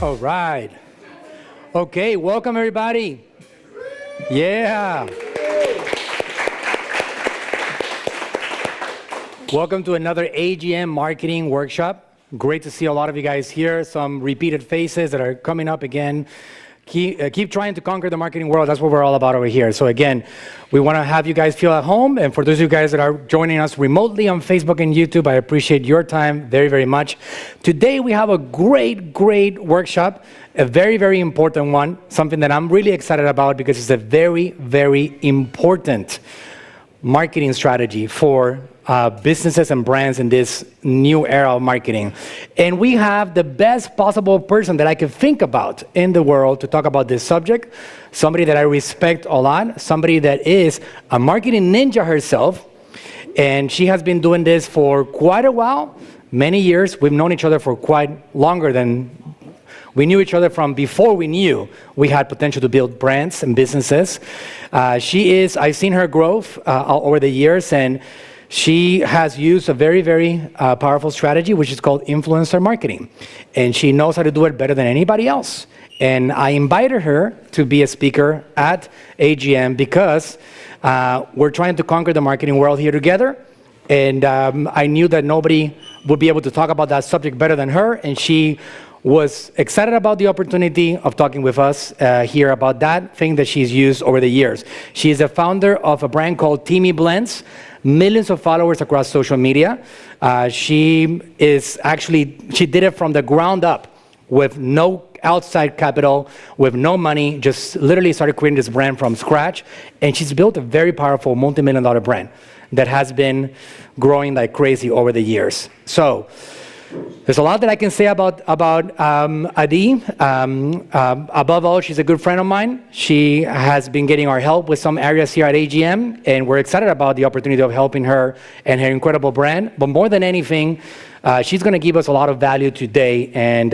All right. Okay, welcome everybody. Yeah. Welcome to another AGM marketing workshop. Great to see a lot of you guys here. Some repeated faces that are coming up again. Keep trying to conquer the marketing world. That's what we're all about over here. So again, we want to have you guys feel at home. And for those of you guys that are joining us remotely on Facebook and YouTube, I appreciate your time very, very much. Today, we have a great workshop, a very, very important one, something that I'm really excited about because it's a very, very important marketing strategy for businesses and brands in this new era of marketing. And we have the best possible person that I could think about in the world to talk about this subject, somebody that I respect a lot, somebody that is a marketing ninja herself, and she has been doing this for quite a while, many years. We've known each other for quite longer than we knew each other from before we knew we had potential to build brands and businesses. I've seen her growth over the years, and she has used a very, very powerful strategy, which is called influencer marketing. And she knows how to do it better than anybody else. And I invited her to be a speaker at AGM because we're trying to conquer the marketing world here together. And I knew that nobody would be able to talk about that subject better than her. And she was excited about the opportunity of talking with us here about that thing that she's used over the years. She is a founder of a brand called Teamiblends, millions of followers across social media. She did it from the ground up with no outside capital, with no money, just literally started creating this brand from scratch. And she's built a very powerful multi-million-dollar brand that has been growing like crazy over the years. So there's a lot that I can say about Adi. Above all, she's a good friend of mine. She has been getting our help with some areas here at AGM, and we're excited about the opportunity of helping her and her incredible brand. But more than anything, she's going to give us a lot of value today, and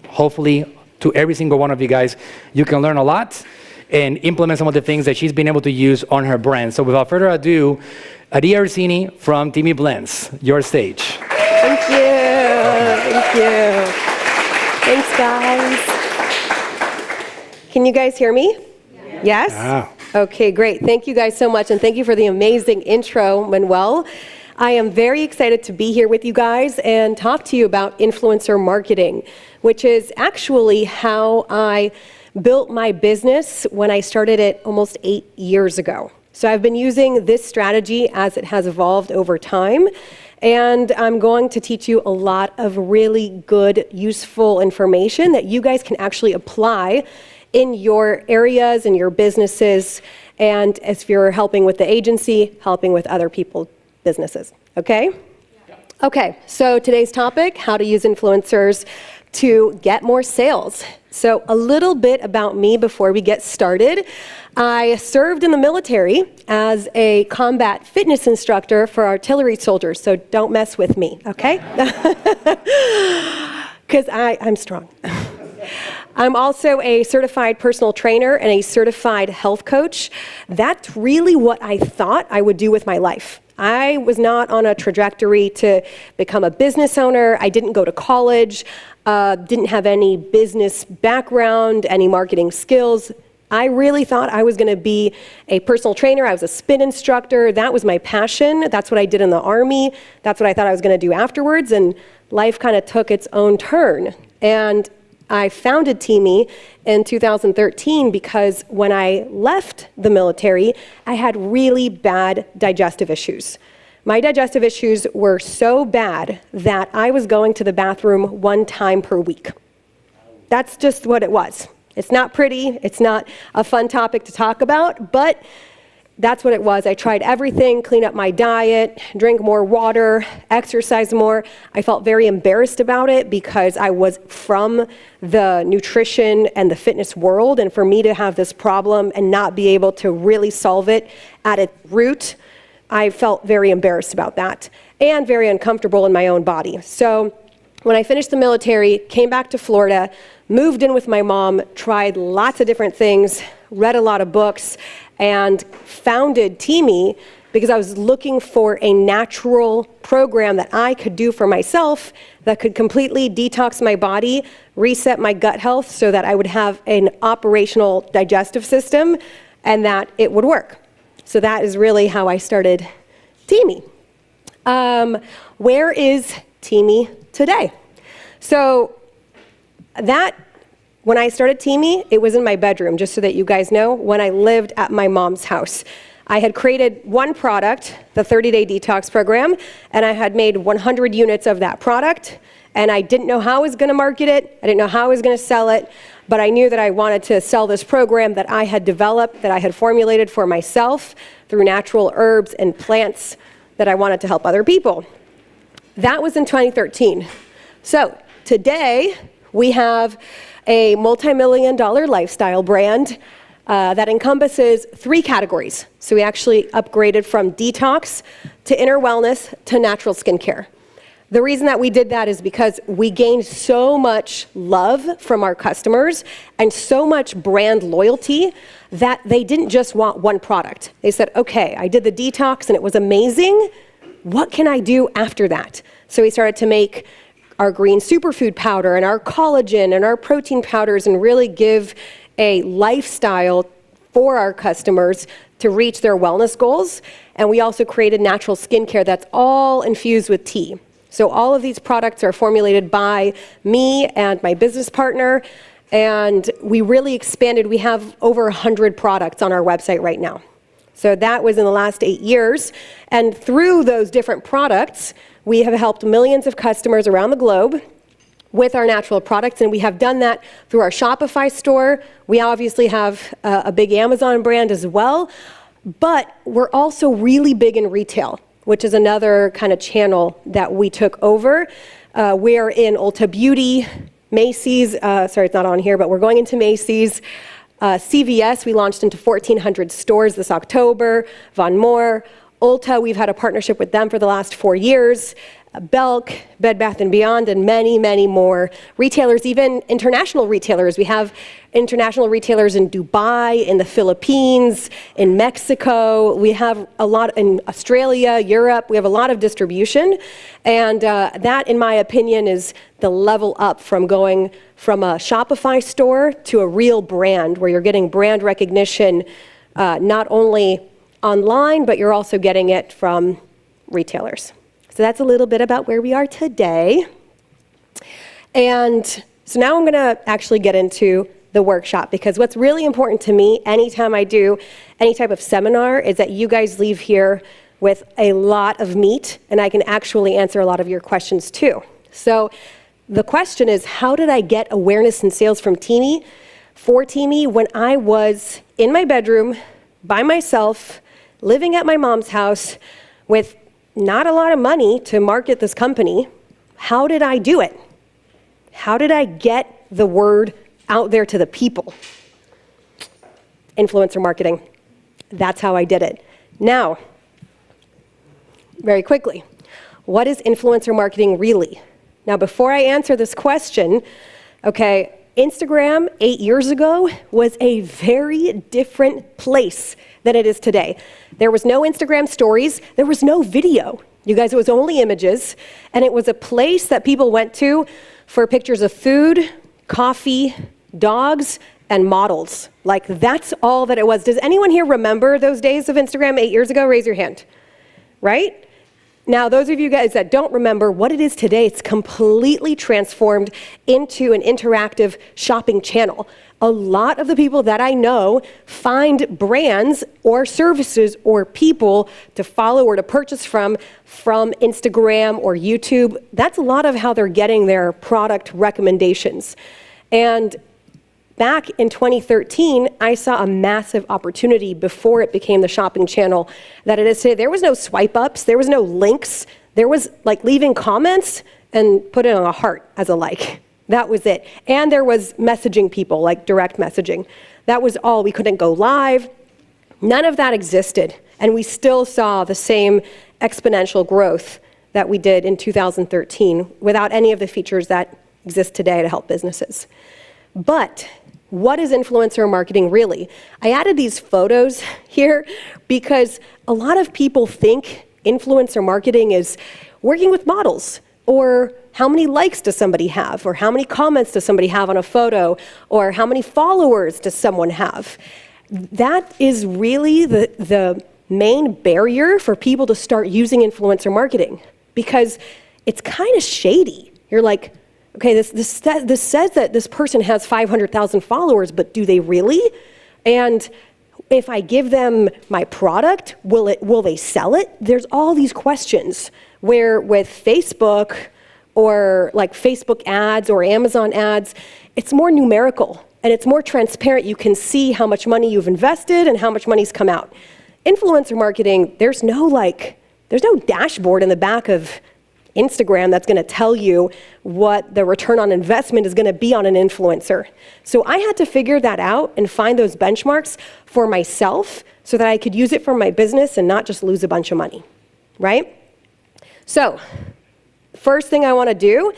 hopefully to every single one of you guys, you can learn a lot and implement some of the things that she's been able to use on her brand. So without further ado, Adi Arezzini from Teamiblends, your stage. Thank you. Thank you. Thanks, guys. Can you guys hear me? Yes? Yeah. Okay, great. Thank you guys so much, and thank you for the amazing intro, Manuel. I am very excited to be here with you guys and talk to you about influencer marketing, which is actually how I built my business when I started it almost 8 years ago. So I've been using this strategy as it has evolved over time. And I'm going to teach you a lot of really good, useful information that you guys can actually apply in your areas and your businesses and if you're helping with the agency, helping with other people's businesses, okay? Yeah. Okay, so today's topic, how to use influencers to get more sales. So a little bit about me before we get started. I served in the military as a combat fitness instructor for artillery soldiers, so don't mess with me, okay? Because I'm strong. I'm also a certified personal trainer and a certified health coach. That's really what I thought I would do with my life. I was not on a trajectory to become a business owner. I didn't go to college, didn't have any business background, any marketing skills. I really thought I was going to be a personal trainer. I was a spin instructor. That was my passion. That's what I did in the Army. That's what I thought I was going to do afterwards. And life kind of took its own turn. And I founded Teamy in 2013 because when I left the military, I had really bad digestive issues. My digestive issues were so bad that I was going to the bathroom 1 time per week. That's just what it was. It's not pretty, it's not a fun topic to talk about, but that's what it was. I tried everything, clean up my diet, drink more water, exercise more. I felt very embarrassed about it because I was from the nutrition and the fitness world, and for me to have this problem and not be able to really solve it at its root, I felt very embarrassed about that and very uncomfortable in my own body. So when I finished the military, came back to Florida, moved in with my mom, tried lots of different things, read a lot of books, and founded Teamy because I was looking for a natural program that I could do for myself that could completely detox my body, reset my gut health so that I would have an operational digestive system and that it would work. So that is really how I started Teamy. Where is Teamy today? So when I started Teamy, it was in my bedroom, just so that you guys know, when I lived at my mom's house. I had created one product, the 30-day detox program, and I had made 100 units of that product, and I didn't know how I was going to market it. I didn't know how I was going to sell it, but I knew that I wanted to sell this program that I had developed, that I had formulated for myself through natural herbs and plants that I wanted to help other people. That was in 2013. So today, we have a multi-million-dollar lifestyle brand that encompasses 3 categories. So we actually upgraded from detox to inner wellness to natural skincare. The reason that we did that is because we gained so much love from our customers and so much brand loyalty that they didn't just want one product. They said, okay, I did the detox and it was amazing. What can I do after that? So we started to make our green superfood powder and our collagen and our protein powders and really give a lifestyle for our customers to reach their wellness goals. And we also created natural skincare that's all infused with tea. So all of these products are formulated by me and my business partner, and we really expanded. We have over 100 products on our website right now. So that was in the last 8 years. And through those different products, we have helped millions of customers around the globe with our natural products, and we have done that through our Shopify store. We obviously have a big Amazon brand as well, but we're also really big in retail, which is another kind of channel that we took over. We're in Ulta Beauty, Macy's, sorry it's not on here, but we're going into Macy's. CVS, we launched into 1,400 stores this October. Von Moore, Ulta, we've had a partnership with them for the last 4 years. Belk, Bed Bath & Beyond, and many, many more retailers, even international retailers. We have international retailers in Dubai, in the Philippines, in Mexico. We have a lot in Australia, Europe. We have a lot of distribution. And that, in my opinion, is the level up from going from a Shopify store to a real brand, where you're getting brand recognition not only online, but you're also getting it from retailers. So that's a little bit about where we are today. And so now I'm going to actually get into the workshop, because what's really important to me anytime I do any type of seminar is that you guys leave here with a lot of meat, and I can actually answer a lot of your questions too. So the question is, how did I get awareness and sales from Teamy, for Teamy, when I was in my bedroom by myself, living at my mom's house with not a lot of money to market this company. How did I do it? How did I get the word out there to the people? Influencer marketing. That's how I did it. Now, very quickly, what is influencer marketing really? Now, before I answer this question, okay, Instagram 8 years ago was a very different place than it is today. There was no Instagram stories, there was no video. You guys, it was only images, and it was a place that people went to for pictures of food, coffee, dogs, and models. Like, that's all that it was. Does anyone here remember those days of Instagram 8 years ago? Raise your hand. Right? Now, those of you guys that don't remember what it is today, it's completely transformed into an interactive shopping channel. A lot of the people that I know find brands or services or people to follow or to purchase from Instagram or YouTube. That's a lot of how they're getting their product recommendations. And back in 2013, I saw a massive opportunity before it became the shopping channel that it is today. There was no swipe ups, there was no links, there was like leaving comments and putting on a heart as a like. That was it. And there was messaging people, like direct messaging. That was all. We couldn't go live. None of that existed. And we still saw the same exponential growth that we did in 2013 without any of the features that exist today to help businesses. But what is influencer marketing really? I added these photos here because a lot of people think influencer marketing is working with models, or how many likes does somebody have, or how many comments does somebody have on a photo, or how many followers does someone have. That is really the main barrier for people to start using influencer marketing, because it's kind of shady. You're like, okay, this says that this person has 500,000 followers, but do they really? And if I give them my product, will they sell it? There's all these questions where with Facebook or like Facebook ads or Amazon ads, it's more numerical and it's more transparent. You can see how much money you've invested and how much money's come out. Influencer marketing, there's no dashboard in the back of Instagram that's going to tell you what the return on investment is going to be on an influencer. So I had to figure that out and find those benchmarks for myself so that I could use it for my business and not just lose a bunch of money, right? So first thing I want to do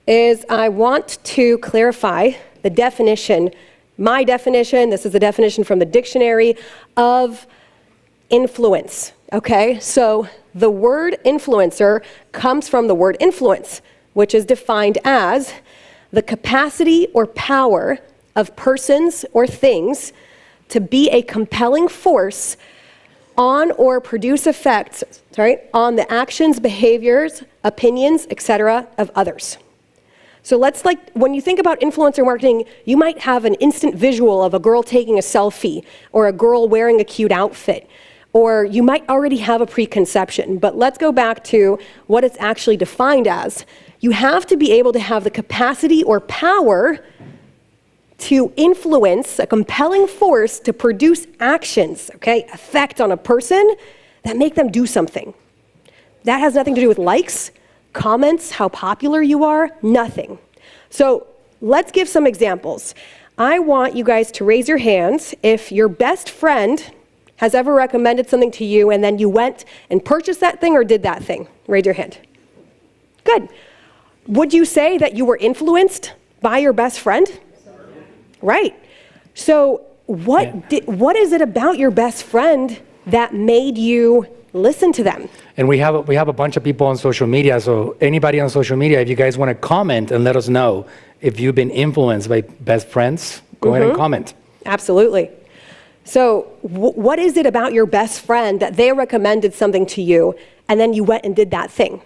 is I want to clarify the definition, my definition, this is the definition from the dictionary of influence, okay? So the word influencer comes from the word influence, which is defined as the capacity or power of persons or things to be a compelling force on or produce effects, on the actions, behaviors, opinions, etc. of others. So when you think about influencer marketing, you might have an instant visual of a girl taking a selfie or a girl wearing a cute outfit, or you might already have a preconception. But let's go back to what it's actually defined as. You have to be able to have the capacity or power to influence a compelling force to produce actions, effect on a person that make them do something. That has nothing to do with likes, comments, how popular you are, nothing. So let's give some examples. I want you guys to raise your hands if your best friend has ever recommended something to you and then you went and purchased that thing or did that thing. Raise your hand. Good. Would you say that you were influenced by your best friend? Right. So what is it about your best friend that made you listen to them? And we have a bunch of people on social media. So anybody on social media, if you guys want to comment and let us know if you've been influenced by best friends, go ahead and comment. Absolutely. So what is it about your best friend that they recommended something to you and then you went and did that thing?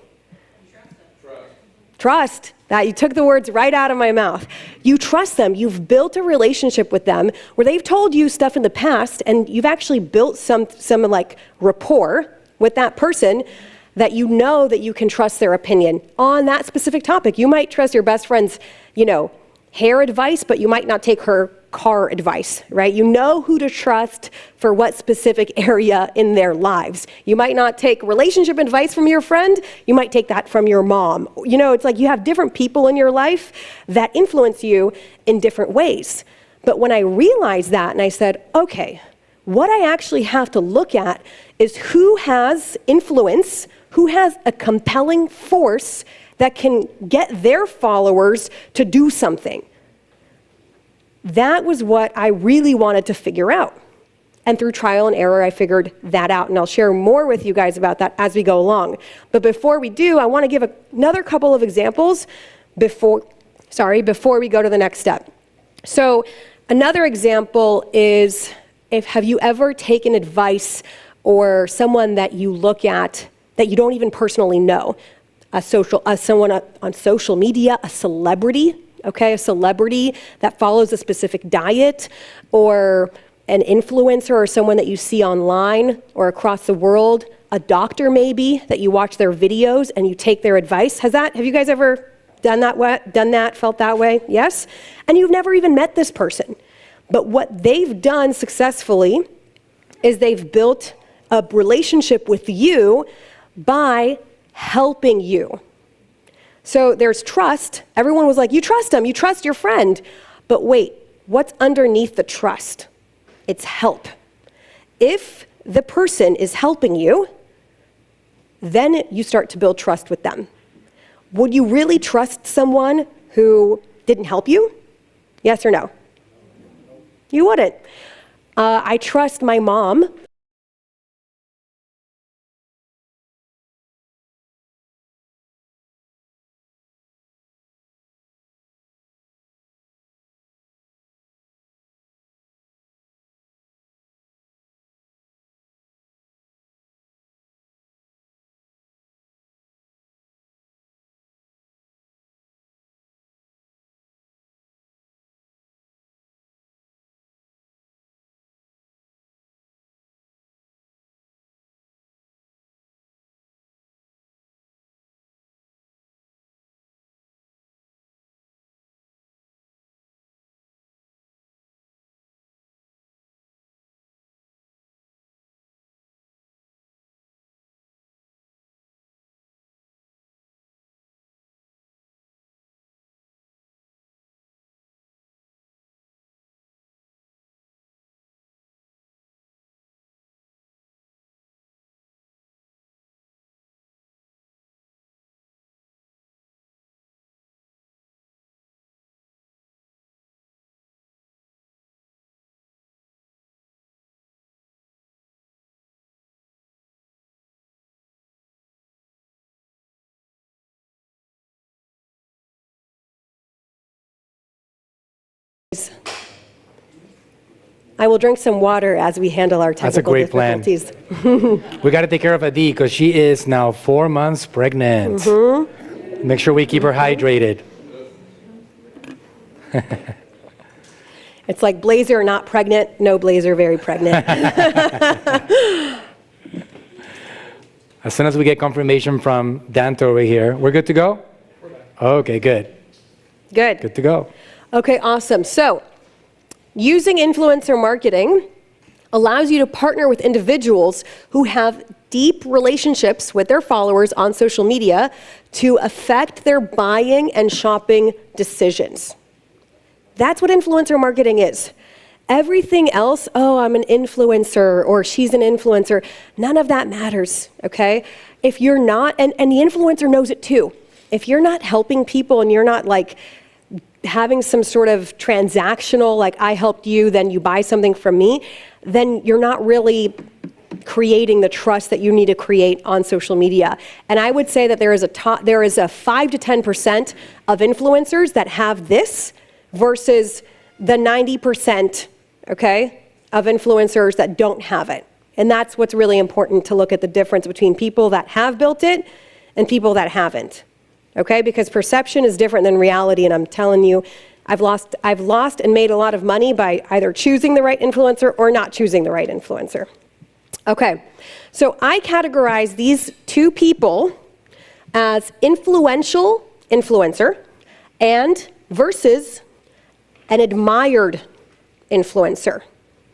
Trust. That you took the words right out of my mouth. You trust them. You've built a relationship with them where they've told you stuff in the past and you've actually built some like rapport with that person that you know that you can trust their opinion on that specific topic. You might trust your best friend's, hair advice, but you might not take her car advice, right? You know who to trust for what specific area in their lives. You might not take relationship advice from your friend, you might take that from your mom. You know, it's like you have different people in your life that influence you in different ways. But when I realized that and I said, okay, what I actually have to look at is who has influence, who has a compelling force that can get their followers to do something. That was what I really wanted to figure out. And through trial and error, I figured that out. And I'll share more with you guys about that as we go along. But before we do, I want to give another couple of examples before we go to the next step. So another example is, have you ever taken advice or someone that you look at that you don't even personally know? Someone on social media, a celebrity, okay, a celebrity that follows a specific diet, or an influencer or someone that you see online or across the world, a doctor maybe that you watch their videos and you take their advice. Have you guys ever done that, felt that way? Yes? And you've never even met this person. But what they've done successfully is they've built a relationship with you by helping you. So there's trust. Everyone was like, you trust him, you trust your friend. But wait, what's underneath the trust? It's help. If the person is helping you, then you start to build trust with them. Would you really trust someone who didn't help you? Yes or no? You wouldn't. I trust my mom. I will drink some water as we handle our technical difficulties. That's a great plan. We got to take care of Adi because she is now 4 months pregnant. Mm-hmm. Make sure we keep her hydrated. It's like Blazer not pregnant, no Blazer very pregnant. As soon as we get confirmation from Dante over here, we're good to go? Okay, good. Good. Good to go. Okay, awesome. So, using influencer marketing allows you to partner with individuals who have deep relationships with their followers on social media to affect their buying and shopping decisions. That's what influencer marketing is. Everything else, oh, I'm an influencer or she's an influencer, none of that matters, okay? If you're not, and the influencer knows it too. If you're not helping people and you're not like having some sort of transactional, like I helped you, then you buy something from me, then you're not really creating the trust that you need to create on social media. And I would say that there is a 5 to 10% of influencers that have this versus the 90%, okay, of influencers that don't have it. And that's what's really important, to look at the difference between people that have built it and people that haven't. Okay, because perception is different than reality, and I'm telling you, I've lost and made a lot of money by either choosing the right influencer or not choosing the right influencer. Okay, so I categorize these two people as influential influencer and versus an admired influencer.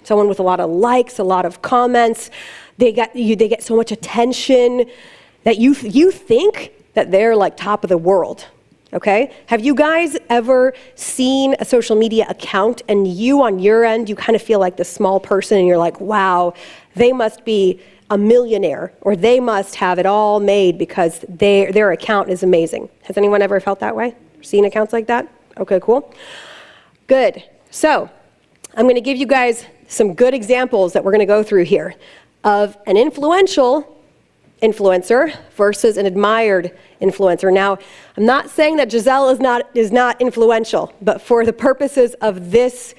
Someone with a lot of likes, a lot of comments. They get so much attention that you think that they're like top of the world. Okay? Have you guys ever seen a social media account and you on your end, you kind of feel like the small person and you're like, wow, they must be a millionaire or they must have it all made because their account is amazing. Has anyone ever felt that way? Seen accounts like that? Okay, cool. Good. So I'm going to give you guys some good examples that we're going to go through here of an influential influencer versus an admired influencer. Now, I'm not saying that Giselle is not influential, but for the purposes of this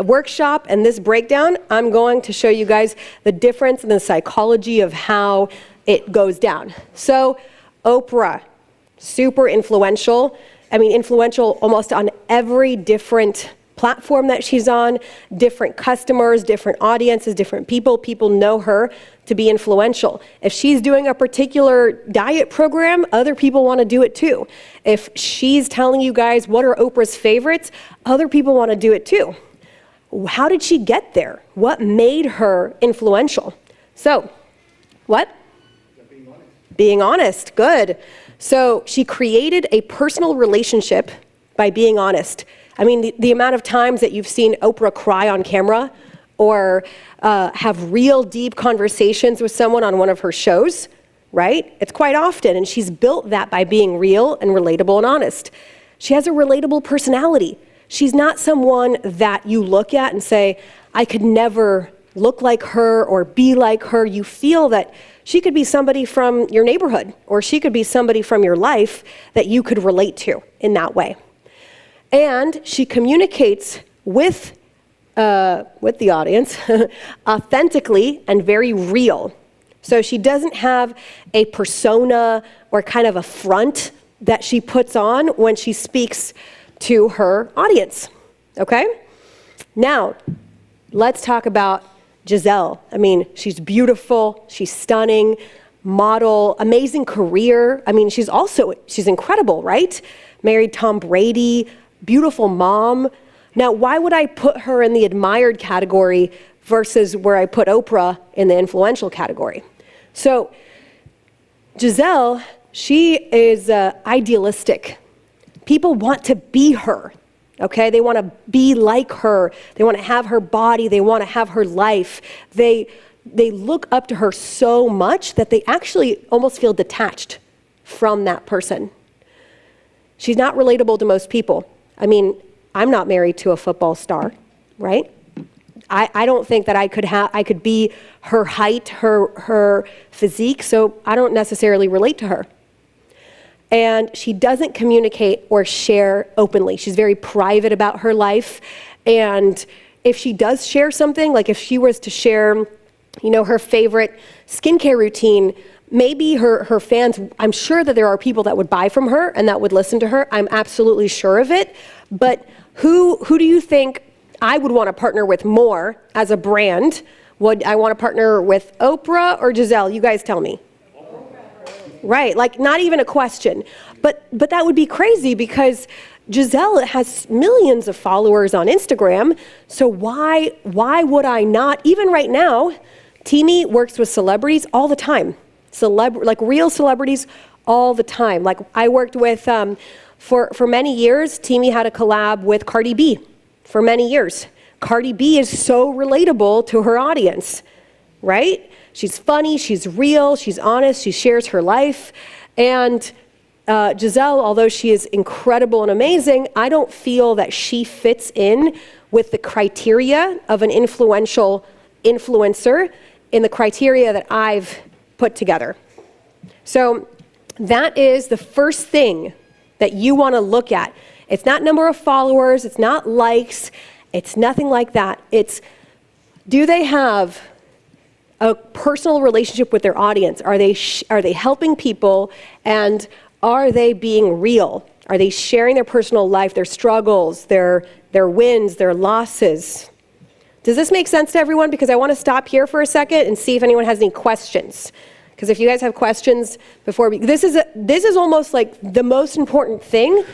workshop and this breakdown, I'm going to show you guys the difference in the psychology of how it goes down. So, Oprah, super influential. I mean, influential almost on every different platform that she's on, different customers, different audiences, different people. People know her to be influential. If she's doing a particular diet program, other people want to do it too. If she's telling you guys what are Oprah's favorites, other people want to do it too. How did she get there? What made her influential? So, what? Being honest, good. So she created a personal relationship by being honest. I mean, the amount of times that you've seen Oprah cry on camera or have real deep conversations with someone on one of her shows, right? It's quite often, and she's built that by being real and relatable and honest. She has a relatable personality. She's not someone that you look at and say, I could never look like her or be like her. You feel that she could be somebody from your neighborhood, or she could be somebody from your life that you could relate to in that way. And she communicates with the audience authentically and very real. So she doesn't have a persona or kind of a front that she puts on when she speaks to her audience, okay? Now, let's talk about Giselle. I mean, she's beautiful, she's stunning, model, amazing career. I mean, she's incredible, right? Married Tom Brady, beautiful mom. Now, why would I put her in the admired category versus where I put Oprah in the influential category? So, Giselle, she is idealistic. People want to be her, okay? They want to be like her. They want to have her body. They want to have her life. They look up to her so much that they actually almost feel detached from that person. She's not relatable to most people. I mean, I'm not married to a football star, right? I don't think that I could be her height, her physique, so I don't necessarily relate to her. And she doesn't communicate or share openly. She's very private about her life. And if she does share something, like if she was to share, her favorite skincare routine, maybe her fans, I'm sure that there are people that would buy from her and that would listen to her. I'm absolutely sure of it. But who do you think I would want to partner with more as a brand? Would I want to partner with Oprah or Giselle? You guys tell me. Right, like not even a question. But that would be crazy because Giselle has millions of followers on Instagram. So why would I not? Even right now, Teamy works with celebrities all the time. Like real celebrities all the time. Like I worked with, for many years, Teamy had a collab with Cardi B for many years. Cardi B is so relatable to her audience, right? She's funny, she's real, she's honest, she shares her life. And Giselle, although she is incredible and amazing, I don't feel that she fits in with the criteria of an influential influencer in the criteria that I've put together. So that is the first thing that you want to look at. It's not number of followers, it's not likes, it's nothing like that. It's, do they have a personal relationship with their audience? Are they helping people, and are they being real? Are they sharing their personal life, their struggles, their wins, their losses? Does this make sense to everyone? Because I want to stop here for a second and see if anyone has any questions. Because if you guys have questions before this is almost like the most important thing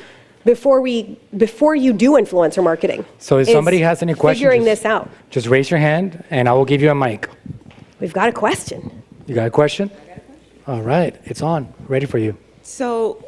before you do influencer marketing? So if somebody has any questions, figuring this out. Just raise your hand and I will give you a mic. We've got a question. You got a question? All right, it's on, ready for you. So,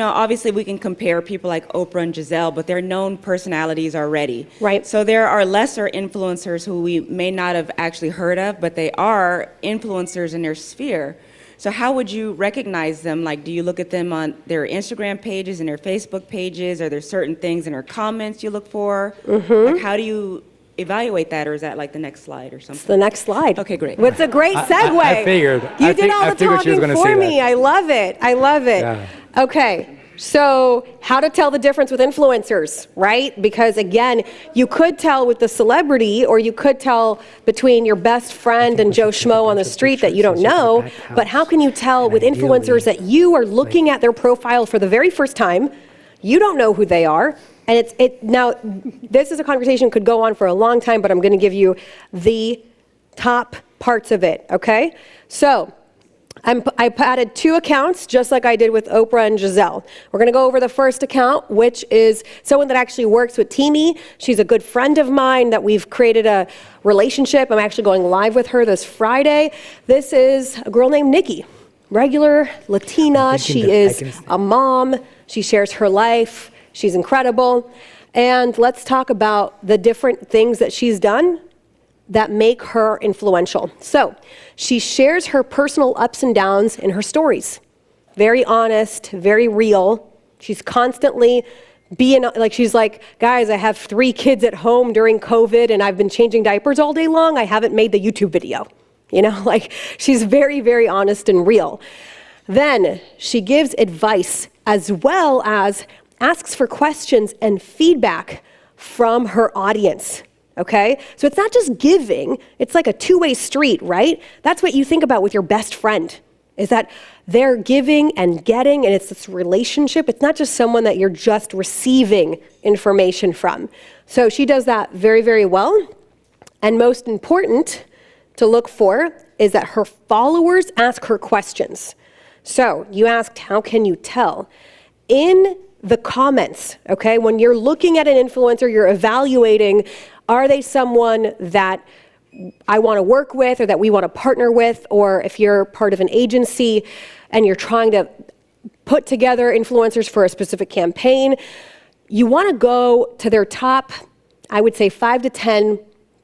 obviously we can compare people like Oprah and Giselle, but they're known personalities already. Right. So there are lesser influencers who we may not have actually heard of, but they are influencers in their sphere. So how would you recognize them? Like, do you look at them on their Instagram pages and their Facebook pages? Are there certain things in their comments you look for? Mm-hmm. Like, how do you evaluate that, or is that like the next slide or something? It's the next slide. Okay, great. It's a great segue. I figured. You did all the talking for me. I love it. Yeah. Okay. So how to tell the difference with influencers, right? Because again, you could tell with the celebrity, or you could tell between your best friend and Joe Schmo on the street that you don't know, but how can you tell with influencers that you are looking at their profile for the very first time, you don't know who they are, and now this is a conversation could go on for a long time, but I'm going to give you the top parts of it, okay? So I added 2 accounts, just like I did with Oprah and Giselle. We're going to go over the first account, which is someone that actually works with Teamy. She's a good friend of mine that we've created a relationship. I'm actually going live with her this Friday. This is a girl named Nikki, regular Latina. She is a mom. She shares her life. She's incredible. And let's talk about the different things that she's done that make her influential. So she shares her personal ups and downs in her stories. Very honest, very real. She's constantly she's like, guys, I have 3 kids at home during COVID and I've been changing diapers all day long. I haven't made the YouTube video. She's very, very honest and real. Then she gives advice as well as asks for questions and feedback from her audience. Okay? So it's not just giving, it's like a two-way street, right? That's what you think about with your best friend, is that they're giving and getting, and it's this relationship. It's not just someone that you're just receiving information from. So she does that very, very well. And most important to look for is that her followers ask her questions. So you asked, how can you tell? In the comments, okay, when you're looking at an influencer, you're evaluating, are they someone that I want to work with or that we want to partner with? Or if you're part of an agency and you're trying to put together influencers for a specific campaign, you want to go to their top, I would say 5 to 10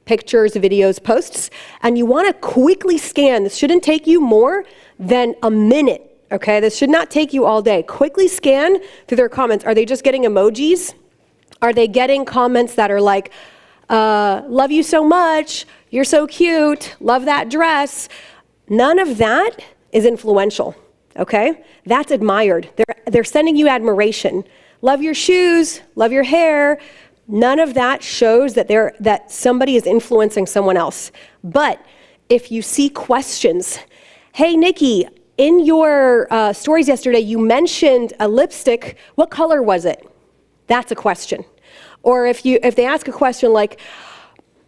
pictures, videos, posts, and you want to quickly scan. This shouldn't take you more than a minute, okay? This should not take you all day. Quickly scan through their comments. Are they just getting emojis? Are they getting comments that are like, love you so much, you're so cute, love that dress? None of that is influential, okay? That's admired. They're sending you admiration. Love your shoes, love your hair. None of that shows that somebody is influencing someone else. But if you see questions, hey, Nikki, in your stories yesterday, you mentioned a lipstick. What color was it? That's a question. Or if they ask a question like,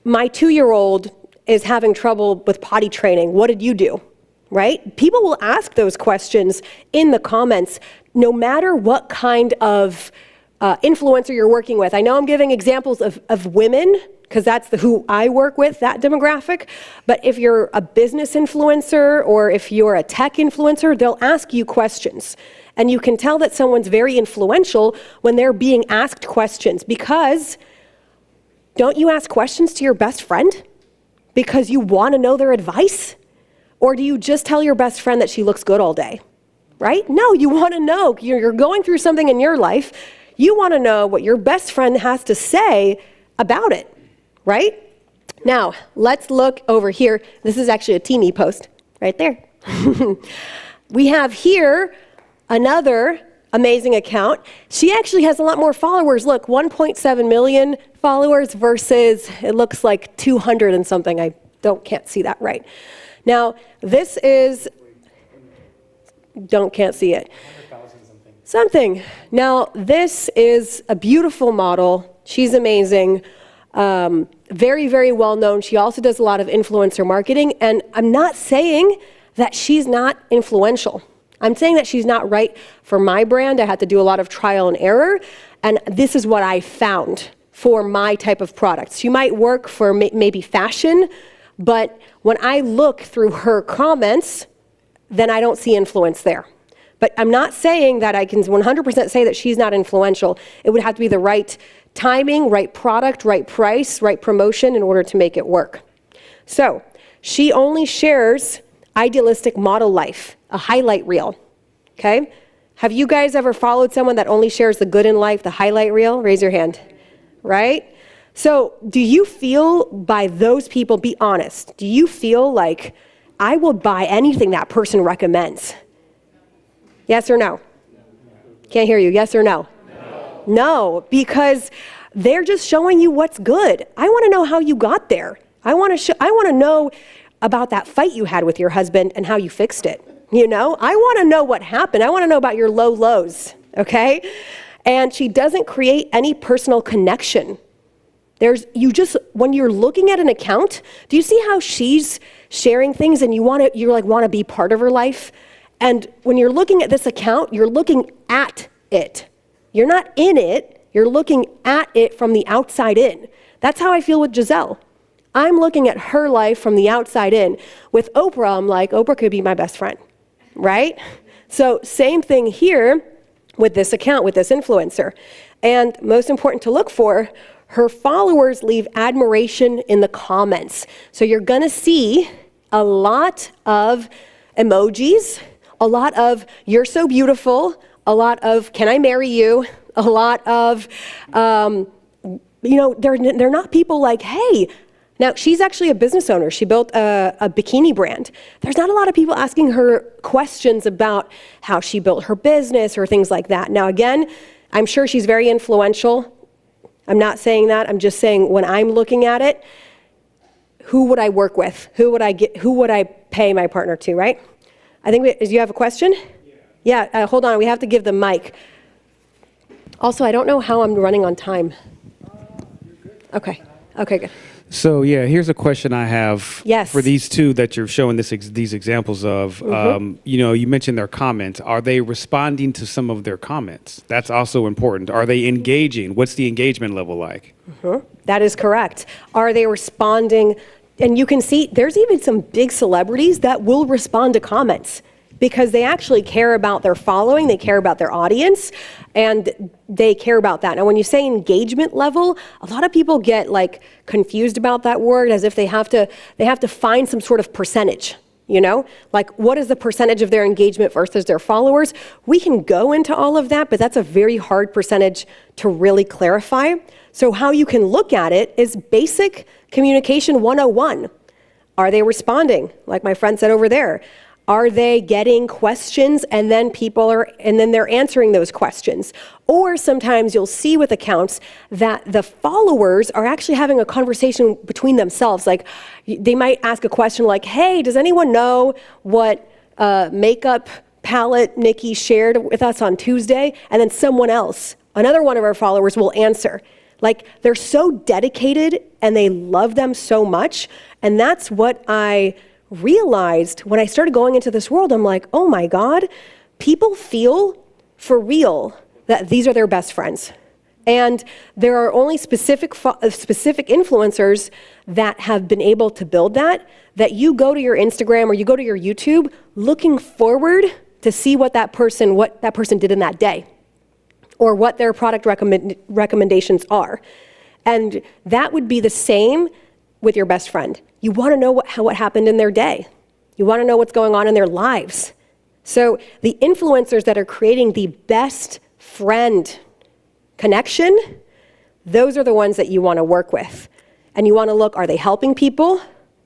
my 2-year-old is having trouble with potty training, what did you do? Right? People will ask those questions in the comments, no matter what kind of influencer you're working with. I know I'm giving examples of women, because that's who I work with, that demographic. But if you're a business influencer or if you're a tech influencer, they'll ask you questions. And you can tell that someone's very influential when they're being asked questions, because don't you ask questions to your best friend because you want to know their advice? Or do you just tell your best friend that she looks good all day, right? No, you want to know. You're going through something in your life. You want to know what your best friend has to say about it, right? Now, let's look over here. This is actually a Teamy post right there. We have here another amazing account. She actually has a lot more followers. Look, 1.7 million followers versus, it looks like 200 and something. I can't see that right. Now, this is, can't see it. Something. Now, this is a beautiful model. She's amazing. Very, very well known. She also does a lot of influencer marketing. And I'm not saying that she's not influential. I'm saying that she's not right for my brand. I had to do a lot of trial and error, and this is what I found for my type of products. She might work for maybe fashion, but when I look through her comments, then I don't see influence there. But I'm not saying that I can 100% say that she's not influential. It would have to be the right timing, right product, right price, right promotion in order to make it work. So she only shares idealistic model life, a highlight reel, okay? Have you guys ever followed someone that only shares the good in life, the highlight reel? Raise your hand, right? So do you feel by those people, be honest, do you feel like I will buy anything that person recommends? Yes or no? Can't hear you, yes or no? No, because they're just showing you what's good. I want to know how you got there. I want to know about that fight you had with your husband and how you fixed it. You know, I want to know what happened. I want to know about your low lows, okay? And she doesn't create any personal connection. When you're looking at an account, do you see how she's sharing things and you want to be part of her life? And when you're looking at this account, you're looking at it. You're not in it, you're looking at it from the outside in. That's how I feel with Giselle. I'm looking at her life from the outside in. With Oprah, I'm like, Oprah could be my best friend, right? So same thing here with this account, with this influencer. And most important to look for, her followers leave admiration in the comments. So you're gonna see a lot of emojis, a lot of you're so beautiful, a lot of can I marry you, a lot of, they're not people like, hey, now she's actually a business owner. She built a bikini brand. There's not a lot of people asking her questions about how she built her business or things like that. Now again, I'm sure she's very influential. I'm not saying that, I'm just saying when I'm looking at it, who would I work with? Who would I pay my partner to, right? I think, do you have a question? Yeah, hold on, we have to give the mic. Also, I don't know how I'm running on time. Okay, good. So yeah, here's a question I have Yes. for these two that you're showing these examples of. You mentioned their comments. Are they responding to some of their comments? That's also important. Are they engaging? What's the engagement level like? That is correct. Are they responding? And you can see there's even some big celebrities that will respond to comments because they actually care about their following, they care about their audience, and they care about that. Now, when you say engagement level, a lot of people get like confused about that word as if they have to find some sort of percentage, you know? Like what is the percentage of their engagement versus their followers? We can go into all of that, but that's a very hard percentage to really clarify. So how you can look at it is basic communication 101. Are they responding? Like my friend said over there. Are they getting questions and then they're answering those questions? Or sometimes you'll see with accounts that the followers are actually having a conversation between themselves. Like they might ask a question like, hey, does anyone know what makeup palette Nikki shared with us on Tuesday? And then someone else, another one of our followers will answer. Like they're so dedicated and they love them so much. And that's what I realized when I started going into this world. I'm like, oh my God, people feel for real that these are their best friends. And there are only specific influencers that have been able to build that you go to your Instagram or you go to your YouTube looking forward to see what that person did in that day or what their product recommendations are. And that would be the same with your best friend. You want to know what happened in their day. You want to know what's going on in their lives. So the influencers that are creating the best friend connection, those are the ones that you want to work with. And you want to look, are they helping people?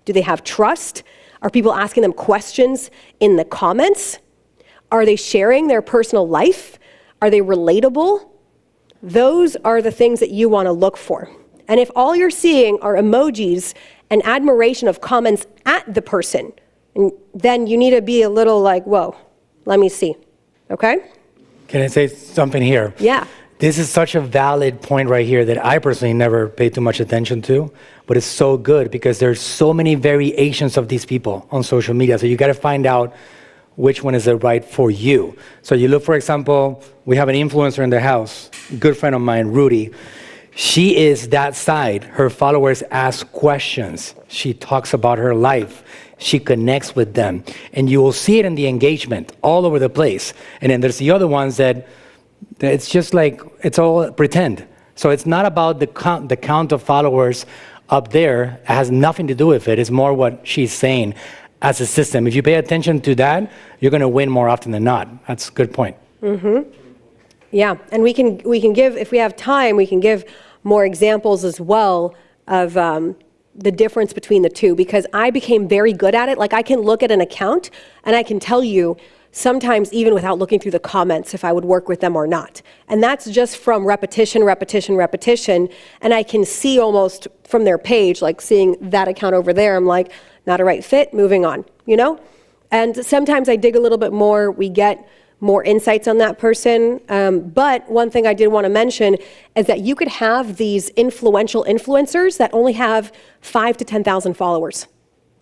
Do they have trust? Are people asking them questions in the comments? Are they sharing their personal life? Are they relatable? Those are the things that you want to look for. And if all you're seeing are emojis and admiration of comments at the person, then you need to be a little like, whoa, let me see, okay? Can I say something here? Yeah. This is such a valid point right here that I personally never paid too much attention to, but it's so good because there's so many variations of these people on social media. So you got to find out which one is the right for you. So you look, for example, we have an influencer in the house, good friend of mine, Rudy. She is that side. Her followers ask questions. She talks about her life. She connects with them. And you will see it in the engagement all over the place. And then there's the other ones that it's just like, it's all pretend. So it's not about the count of followers up there. It has nothing to do with it. It's more what she's saying as a system. If you pay attention to that, you're going to win more often than not. That's a good point. Yeah, and we can give, if we have time, we can give more examples as well of the difference between the two, because I became very good at it. Like, I can look at an account and I can tell you sometimes even without looking through the comments if I would work with them or not. And that's just from repetition. And I can see almost from their page, like seeing that account over there, I'm like, not a right fit, moving on, you know? And sometimes I dig a little bit more, we get more insights on that person. But one thing I did want to mention is that you could have these influential influencers that only have 5,000 to 10,000 followers,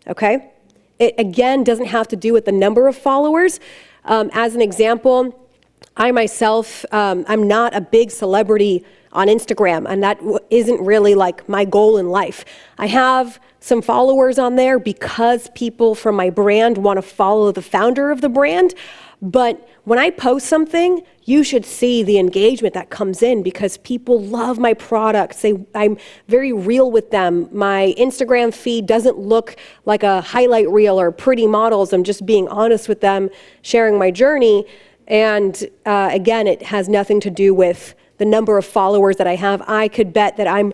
okay? It, again, doesn't have to do with the number of followers. As an example, I myself, I'm not a big celebrity on Instagram, and that isn't really like my goal in life. I have some followers on there because people from my brand want to follow the founder of the brand. But when I post something, you should see the engagement that comes in because people love my products. I'm very real with them. My Instagram feed doesn't look like a highlight reel or pretty models. I'm just being honest with them, sharing my journey. And again, it has nothing to do with the number of followers that I have. I could bet that I'm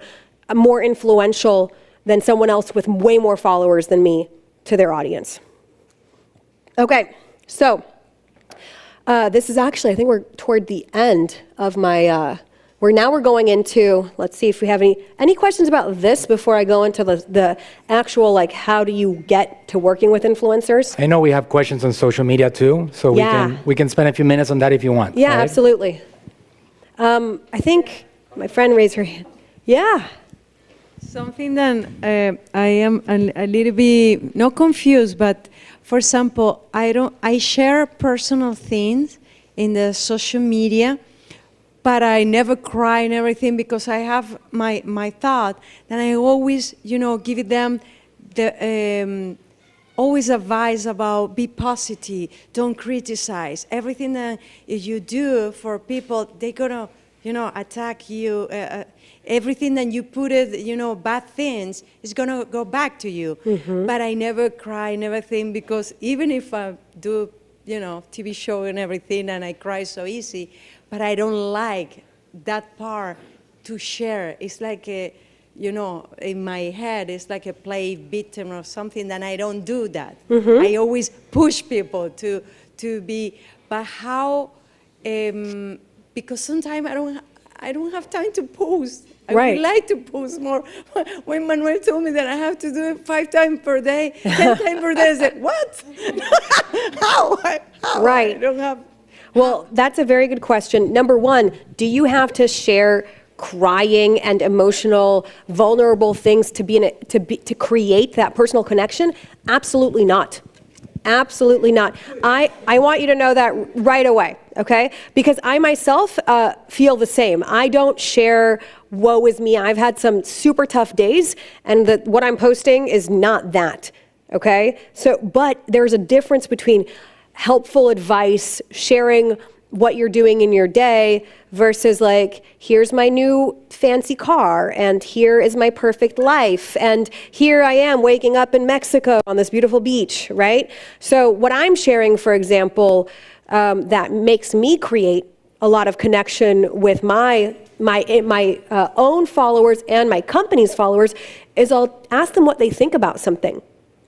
more influential than someone else with way more followers than me to their audience. Okay, so this is actually, I think we're toward the end of my, we're going into, let's see if we have any questions about this before I go into the actual, like, how do you get to working with influencers? I know we have questions on social media too, so we can spend a few minutes on that if you want. Yeah, right? Absolutely. I think my friend raised her hand. Yeah. Something that I am a little bit, not confused, but for example, I share personal things in the social media, but I never cry and everything because I have my thought, and I always, give them the always advise about be positive, don't criticize. Everything that you do for people, they're gonna, attack you. Everything that you put it, bad things, is gonna go back to you. Mm-hmm. But I never cry, never think, because even if I do, TV show and everything, and I cry so easy, but I don't like that part to share. It's like in my head, it's like a play victim or something, and I don't do that. Mm-hmm. I always push people to be, but how, because sometimes I don't have time to post. I would like to post more. When Manuel told me that I have to do it 5 times per day, 10 times per day, I said, what? How? Right. I don't have. Well, that's a very good question. Number one, do you have to share crying and emotional, vulnerable things to create that personal connection? Absolutely not. Absolutely not. I want you to know that right away, okay? Because I myself feel the same. I don't share woe is me. I've had some super tough days, and what I'm posting is not that, okay? So, but there's a difference between helpful advice, sharing what you're doing in your day versus like, here's my new fancy car, and here is my perfect life, and here I am waking up in Mexico on this beautiful beach, right? So what I'm sharing, for example, that makes me create a lot of connection with my own followers and my company's followers is I'll ask them what they think about something,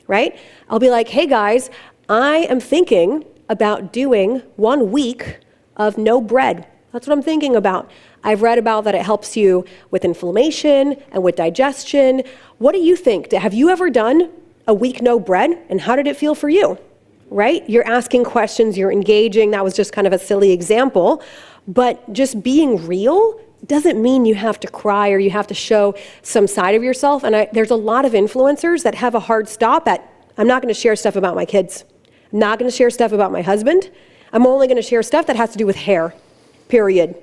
right? I'll be like, hey guys, I am thinking about doing 1 week of no bread. That's what I'm thinking about. I've read about that it helps you with inflammation and with digestion. What do you think? Have you ever done a week no bread? And how did it feel for you? Right? You're asking questions, you're engaging. That was just kind of a silly example. But just being real doesn't mean you have to cry or you have to show some side of yourself. And there's a lot of influencers that have a hard stop at, I'm not going to share stuff about my kids. Not going to share stuff about my husband. I'm only going to share stuff that has to do with hair, period.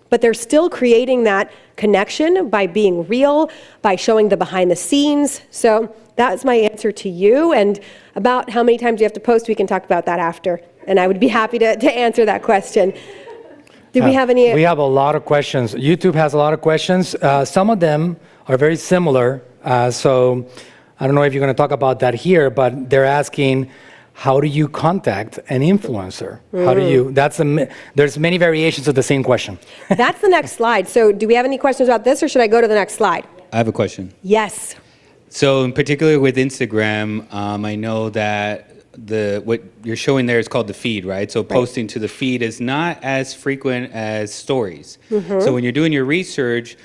But they're still creating that connection by being real, by showing the behind the scenes. So that's my answer to you. And about how many times you have to post, we can talk about that after. And I would be happy to answer that question. Do we have any? We have a lot of questions. YouTube has a lot of questions. Some of them are very similar. So I don't know if you're going to talk about that here, but they're asking, how do you contact an influencer? How do you, there's many variations of the same question. That's the next slide. So do we have any questions about this, or should I go to the next slide? I have a question. Yes. So in particular with Instagram, I know that what you're showing there is called the feed, right? So posting to the feed is not as frequent as stories. So when you're doing your research,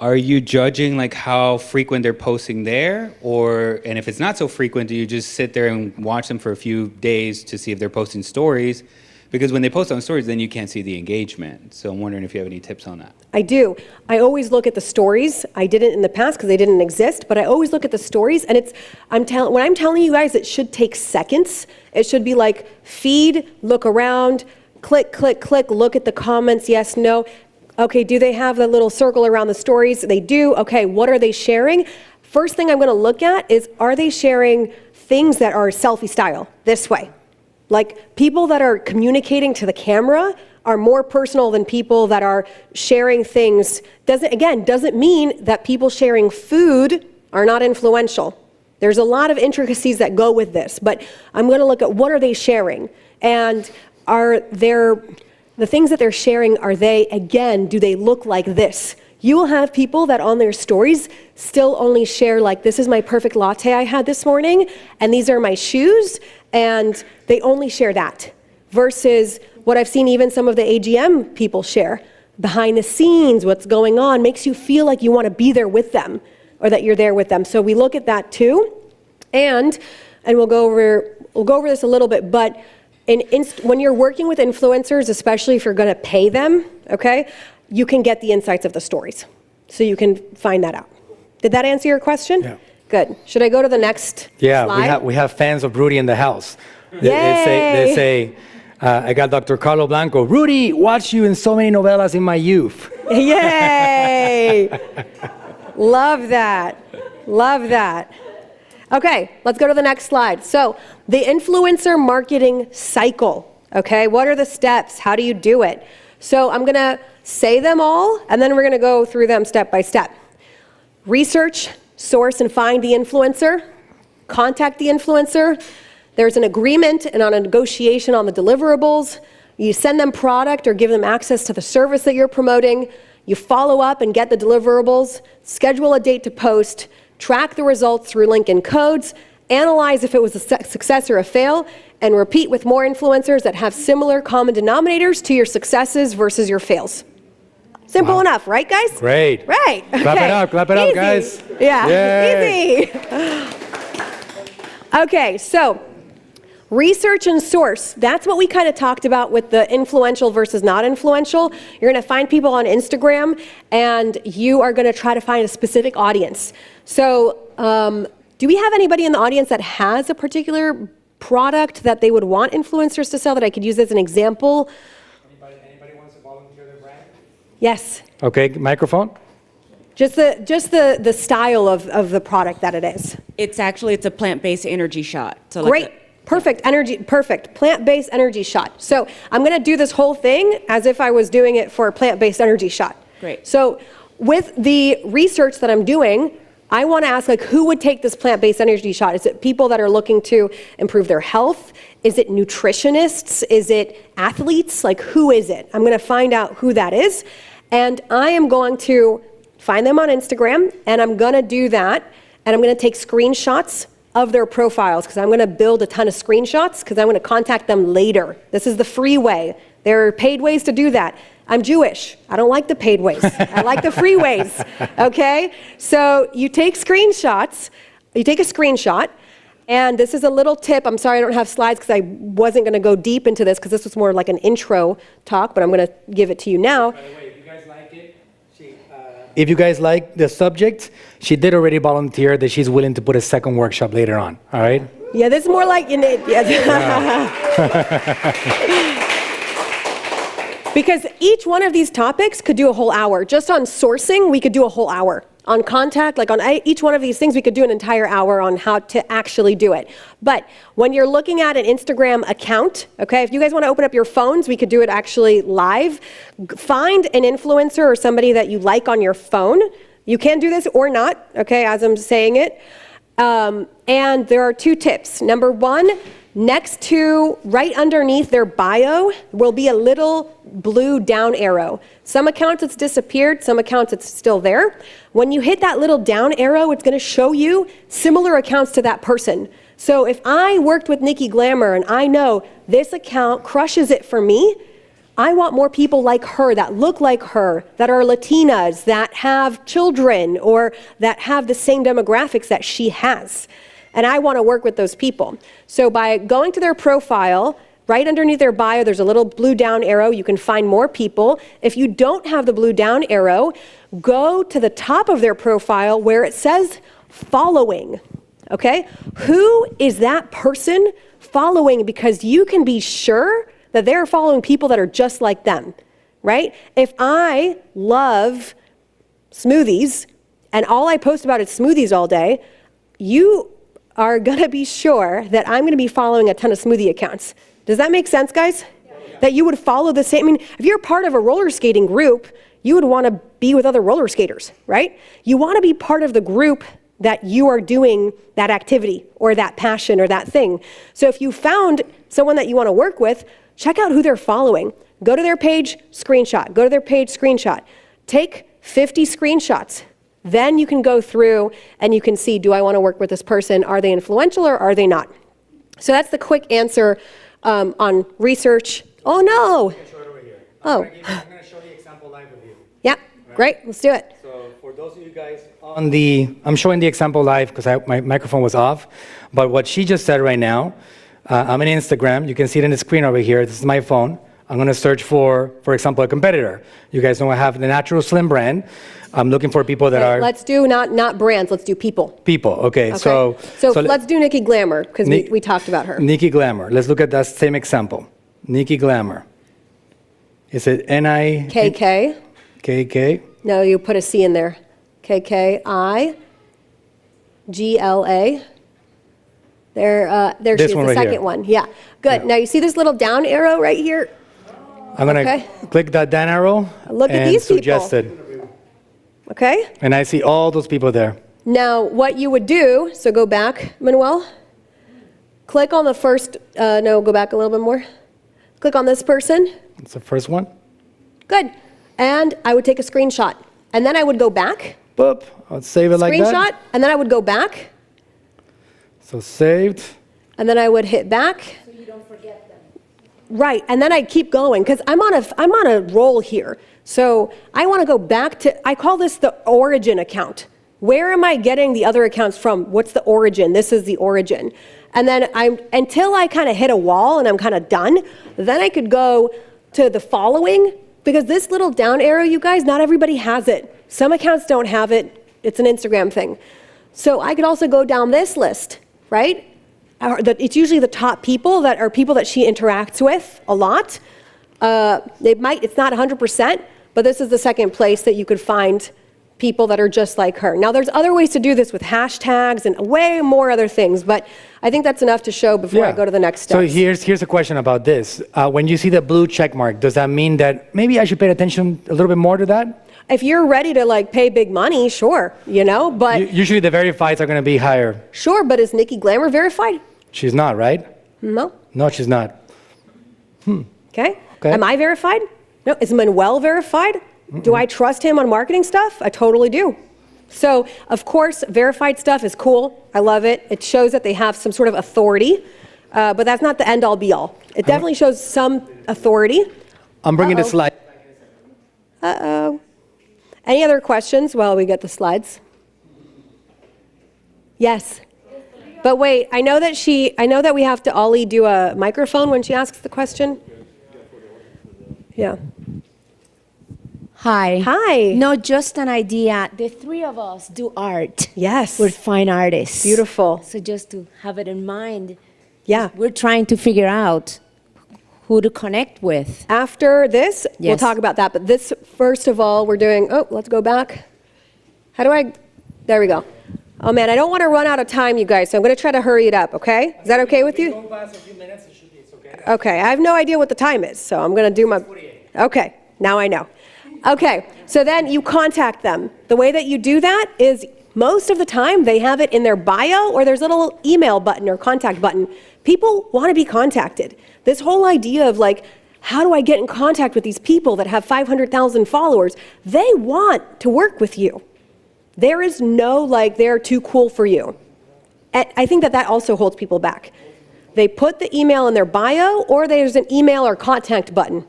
are you judging like how frequent they're posting there? And if it's not so frequent, do you just sit there and watch them for a few days to see if they're posting stories? Because when they post on stories, then you can't see the engagement. So I'm wondering if you have any tips on that. I do. I always look at the stories. I didn't in the past because they didn't exist, but I always look at the stories, and when I'm telling you guys, it should take seconds. It should be like feed, look around, click, click, click, look at the comments, yes, no. Okay, do they have the little circle around the stories? They do. Okay, what are they sharing? First thing I'm going to look at is, are they sharing things that are selfie style this way? Like, people that are communicating to the camera are more personal than people that are sharing things. Doesn't mean that people sharing food are not influential. There's a lot of intricacies that go with this, but I'm going to look at what are they sharing, and the things that they're sharing, do they look like this? You will have people that on their stories still only share like, this is my perfect latte I had this morning, and these are my shoes, and they only share that. Versus what I've seen even some of the AGM people share, behind the scenes, what's going on, makes you feel like you want to be there with them, or that you're there with them. So we look at that too, and we'll go over this a little bit, but when you're working with influencers, especially if you're going to pay them, okay, you can get the insights of the stories. So you can find that out. Did that answer your question? Yeah. Good. Should I go to the next slide? we have fans of Rudy in the house. Yay. They say, I got Dr. Carlo Blanco. Rudy, watched you in so many novelas in my youth. Yay! Love that. Love that. Okay, let's go to the next slide. So the influencer marketing cycle, okay? What are the steps? How do you do it? So I'm gonna say them all, and then we're gonna go through them step by step. Research, source, and find the influencer. Contact the influencer. There's an agreement and on a negotiation on the deliverables. You send them product or give them access to the service that you're promoting. You follow up and get the deliverables. Schedule a date to post. Track the results through LinkedIn codes, analyze if it was a success or a fail, and repeat with more influencers that have similar common denominators to your successes versus your fails. Simple enough, right, guys? Great. Right. Clap it up, guys. Yeah, Yay. easy. Okay, so research and source. That's what we kind of talked about with the influential versus not influential. You're going to find people on Instagram, and you are going to try to find a specific audience. So do we have anybody in the audience that has a particular product that they would want influencers to sell that I could use as an example? Anybody wants to volunteer their brand? Yes. Okay, microphone. Just the style of the product that it is. It's a plant-based energy shot. So Great. Perfect energy, perfect. Plant-based energy shot. So I'm going to do this whole thing as if I was doing it for a plant-based energy shot. Great. So with the research that I'm doing, I want to ask, like, who would take this plant-based energy shot? Is it people that are looking to improve their health? Is it nutritionists? Is it athletes? Like, who is it? I'm going to find out who that is, and I am going to find them on Instagram, and I'm going to do that, and I'm going to take screenshots of their profiles, because I'm going to build a ton of screenshots, because I'm going to contact them later. This is the free way. There are paid ways to do that. I'm Jewish. I don't like the paid ways. I like the free ways, okay? So you take screenshots, you take a screenshot, and this is a little tip. I'm sorry I don't have slides because I wasn't going to go deep into this because this was more like an intro talk, but I'm going to give it to you now. By the way, if you guys like it, if you guys like the subject, she did already volunteer that she's willing to put a second workshop later on, all right? Yeah, this is more like because each one of these topics could do a whole hour. Just on sourcing, we could do a whole hour. On contact, like on each one of these things, we could do an entire hour on how to actually do it. But when you're looking at an Instagram account, okay, if you guys want to open up your phones, we could do it actually live. Find an influencer or somebody that you like on your phone. You can do this or not, okay, as I'm saying it. And there are 2 tips. Number 1, next to, right underneath their bio, will be a little blue down arrow. Some accounts it's disappeared, some accounts it's still there. When you hit that little down arrow, it's going to show you similar accounts to that person. So if I worked with Nikki Glamour and I know this account crushes it for me, I want more people like her, that look like her, that are Latinas, that have children, or that have the same demographics that she has. And I want to work with those people. So by going to their profile, right underneath their bio, there's a little blue down arrow. You can find more people. If you don't have the blue down arrow, go to the top of their profile where it says following. Okay? Who is that person following? Because you can be sure that they're following people that are just like them, right? If I love smoothies and all I post about is smoothies all day, you are gonna be sure that I'm gonna be following a ton of smoothie accounts. Does that make sense, guys? Yeah. That you would follow the same, I mean, if you're part of a roller skating group, you would wanna be with other roller skaters, right? You wanna be part of the group that you are doing that activity or that passion or that thing. So if you found someone that you wanna work with, check out who they're following. Go to their page, screenshot. Go to their page, screenshot. Take 50 screenshots. Then you can go through and you can see, do I want to work with this person? Are they influential or are they not? So that's the quick answer on research. Oh, no. Oh. I'm going to show the example live with you. Yeah, great. Let's do it. So for those of you guys I'm showing the example live because my microphone was off. But what she just said right now, I'm on Instagram. You can see it in the screen over here. This is my phone. I'm going to search for example, a competitor. You guys know I have the Natural Slim brand. I'm looking for people that are... Let's do not brands. Let's do people. People, okay. So let's do Nikki Glamour because we talked about her. Nikki Glamour. Let's look at that same example. Nikki Glamour. Is it N-I... KK. KK. No, you put a C in there. KKIGLA. There she is, the second one. Yeah, good. Yeah. Now you see this little down arrow right here? I'm going to click that down arrow. Look at these suggested. People. Okay. And I see all those people there. Now what you would do, so go back, Manuel. Click on the first, no, go back a little bit more. Click on this person. That's the first one. Good. And I would take a screenshot. And then I would go back. Boop. I'll save it like that. Screenshot. And then I would go back. So saved. And then I would hit back. So you don't forget them. Right, and then I keep going because I'm on a roll here. So I want to go back to, I call this the origin account. Where am I getting the other accounts from? What's the origin? This is the origin. And then until I kind of hit a wall and I'm kind of done, then I could go to the following, because this little down arrow, you guys, not everybody has it. Some accounts don't have it. It's an Instagram thing. So I could also go down this list, right? It's usually the top people that are people that she interacts with a lot. It's not 100%, but this is the second place that you could find people that are just like her. Now, there's other ways to do this with hashtags and way more other things, but I think that's enough to show before I go to the next step. So here's a question about this. When you see the blue check mark, does that mean that maybe I should pay attention a little bit more to that? If you're ready to like pay big money, sure, but... Usually the verifieds are going to be higher. Sure, but is Nikki Glamour verified? She's not, right? No. No, she's not. Okay. Am I verified? No. Is Manuel verified? Do I trust him on marketing stuff? I totally do. So, of course, verified stuff is cool. I love it. It shows that they have some sort of authority, but that's not the end-all, be-all. It definitely shows some authority. I'm bringing the slide. Uh-oh. Any other questions while we get the slides? Yes. But wait, I know that we have to Ollie do a microphone when she asks the question. Yeah. Hi. Hi. Not just an idea. The three of us do art. Yes. We're fine artists. Beautiful. So just to have it in mind. Yeah. We're trying to figure out who to connect with. After this, we'll Yes. talk about that. But this, first of all, we're doing, let's go back. There we go. Oh man, I don't want to run out of time, you guys, so I'm going to try to hurry it up, okay? Is that okay with you? Go past a few minutes, it's okay. Okay, I have no idea what the time is, so I'm going to do my... Okay, now I know. Okay, so then you contact them. The way that you do that is most of the time they have it in their bio or there's a little email button or contact button. People want to be contacted. This whole idea of like, how do I get in contact with these people that have 500,000 followers? They want to work with you. There is no like, they're too cool for you. And I think that also holds people back. They put the email in their bio or there's an email or contact button.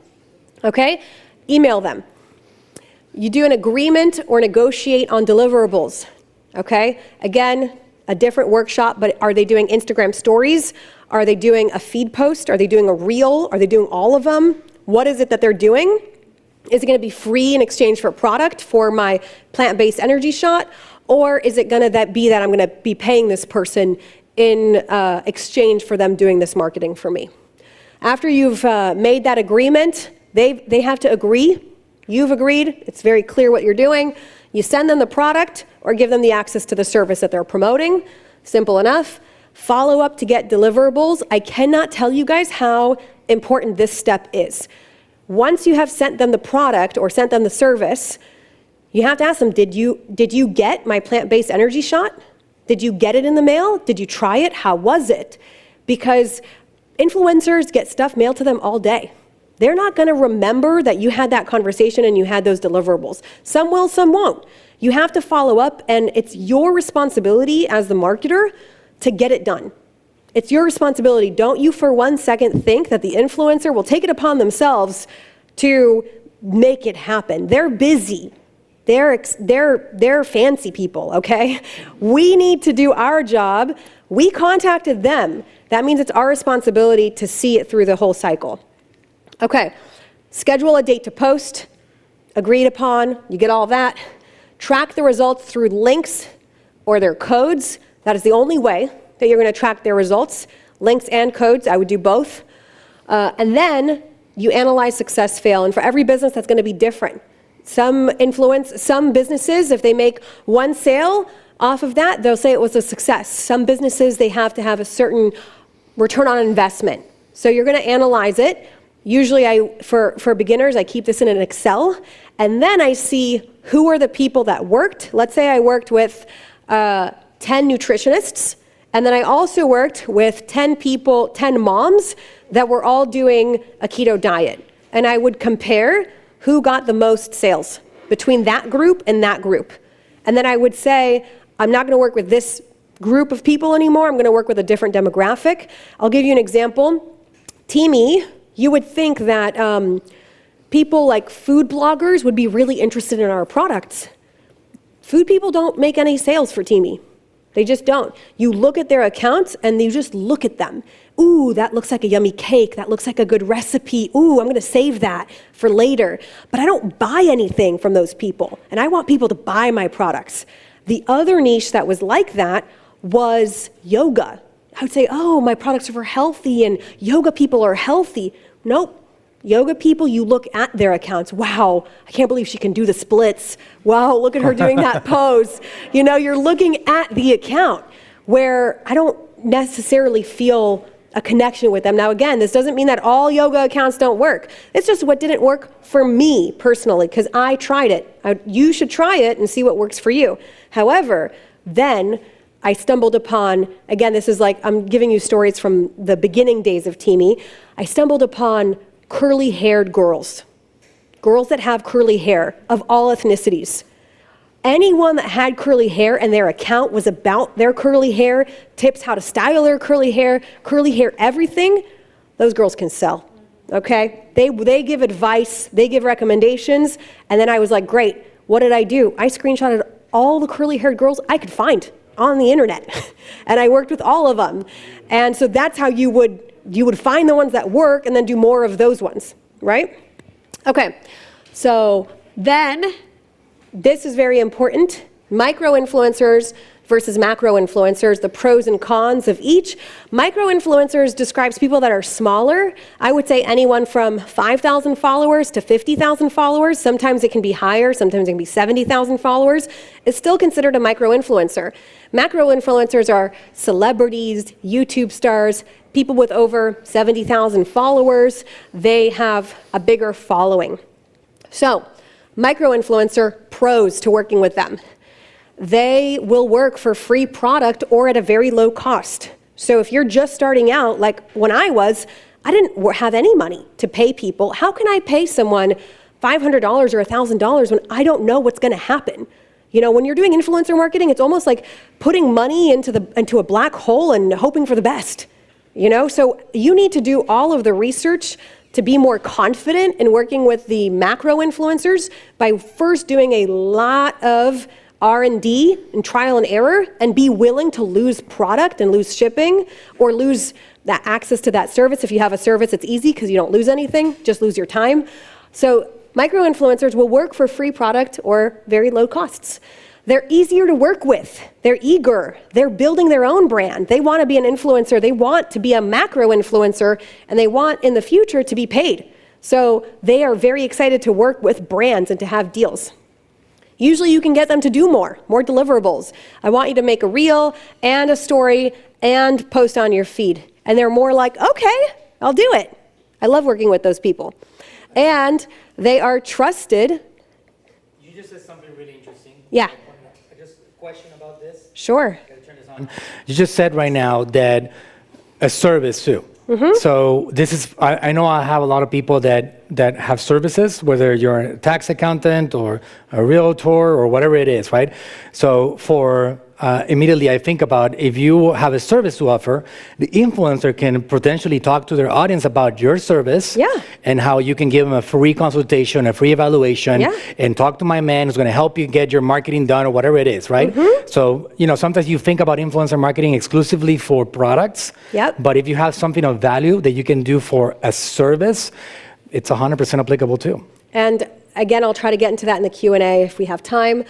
Okay? Email them. You do an agreement or negotiate on deliverables. Okay? Again, a different workshop, but are they doing Instagram stories? Are they doing a feed post? Are they doing a reel? Are they doing all of them? What is it that they're doing? Is it going to be free in exchange for a product for my plant-based energy shot? Or is it going to be that I'm going to be paying this person in exchange for them doing this marketing for me? After you've made that agreement, they have to agree. You've agreed. It's very clear what you're doing. You send them the product or give them the access to the service that they're promoting. Simple enough. Follow up to get deliverables. I cannot tell you guys how important this step is. Once you have sent them the product or sent them the service, you have to ask them, did you get my plant-based energy shot? Did you get it in the mail? Did you try it? How was it? Because influencers get stuff mailed to them all day. They're not going to remember that you had that conversation and you had those deliverables. Some will, some won't. You have to follow up, and it's your responsibility as the marketer to get it done. It's your responsibility. Don't you for 1 second think that the influencer will take it upon themselves to make it happen. They're busy. They're fancy people, okay? We need to do our job. We contacted them. That means it's our responsibility to see it through the whole cycle. Okay, schedule a date to post, agreed upon, you get all that. Track the results through links or their codes. That is the only way that you're going to track their results. Links and codes, I would do both. And then you analyze success, fail, and for every business that's going to be different. Some businesses, if they make one sale off of that, they'll say it was a success. Some businesses, they have to have a certain return on investment. So you're going to analyze it. Usually for beginners, I keep this in an Excel, and then I see who are the people that worked. Let's say I worked with 10 nutritionists, and then I also worked with 10 people, 10 moms that were all doing a keto diet. And I would compare who got the most sales between that group and that group. And then I would say, I'm not going to work with this group of people anymore. I'm going to work with a different demographic. I'll give you an example. Teamy, you would think that people like food bloggers would be really interested in our products. Food people don't make any sales for Teamy. They just don't. You look at their accounts and you just look at them. Ooh, that looks like a yummy cake. That looks like a good recipe. Ooh, I'm going to save that for later. But I don't buy anything from those people. And I want people to buy my products. The other niche that was like that was yoga. I would say, oh, my products are for healthy and yoga people are healthy. Nope. Yoga people, you look at their accounts. Wow, I can't believe she can do the splits. Wow, look at her doing that pose. You know, you're looking at the account where I don't necessarily feel a connection with them. Now, again, this doesn't mean that all yoga accounts don't work. It's just what didn't work for me personally, because I tried it. You should try it and see what works for you. However, then I stumbled upon, again, this is like, I'm giving you stories from the beginning days of Teamy. I stumbled upon curly-haired girls that have curly hair of all ethnicities. Anyone that had curly hair and their account was about their curly hair, tips how to style their curly hair everything, those girls can sell, okay? They give advice, they give recommendations, and then I was like, great, what did I do? I screenshotted all the curly-haired girls I could find on the internet, and I worked with all of them. And so that's how you would find the ones that work and then do more of those ones, right? Okay, so Then, this is very important, micro-influencers versus macro-influencers, the pros and cons of each. Micro-influencers describes people that are smaller. I would say anyone from 5,000 followers to 50,000 followers. Sometimes it can be higher, sometimes it can be 70,000 followers. It's still considered a micro-influencer. Macro-influencers are celebrities, YouTube stars, people with over 70,000 followers. They have a bigger following. So, micro-influencer, pros to working with them. They will work for free product or at a very low cost. So if you're just starting out, like when I didn't have any money to pay people. How can I pay someone $500 or $1,000 when I don't know what's going to happen? You know, when you're doing influencer marketing, it's almost like putting money into a black hole and hoping for the best. You know, so you need to do all of the research to be more confident in working with the macro influencers by first doing a lot of R&D and trial and error, and be willing to lose product and lose shipping or lose that access to that service. If you have a service, it's easy because you don't lose anything, just lose your time. So micro influencers will work for free product or very low costs. They're easier to work with. They're eager. They're building their own brand. They want to be an influencer. They want to be a macro influencer, and they want in the future to be paid. So they are very excited to work with brands and to have deals. Usually you can get them to do more deliverables. I want you to make a reel and a story and post on your feed. And they're more like, okay, I'll do it. I love working with those people. And they are trusted. You just said something really interesting. Yeah. Just a question about this. Sure. Turn this on. You just said right now that a service too. Mm-hmm. So this is, I know I have a lot of people that have services, whether you're a tax accountant or a realtor or whatever it is, right? So immediately I think about if you have a service to offer, the influencer can potentially talk to their audience about your service and how you can give them a free consultation, a free evaluation, and talk to my man who's going to help you get your marketing done or whatever it is, right? Mm-hmm. So, you know, sometimes you think about influencer marketing exclusively for products, but if you have something of value that you can do for a service, it's 100% applicable too. And again, I'll try to get into that in the Q&A if we have time.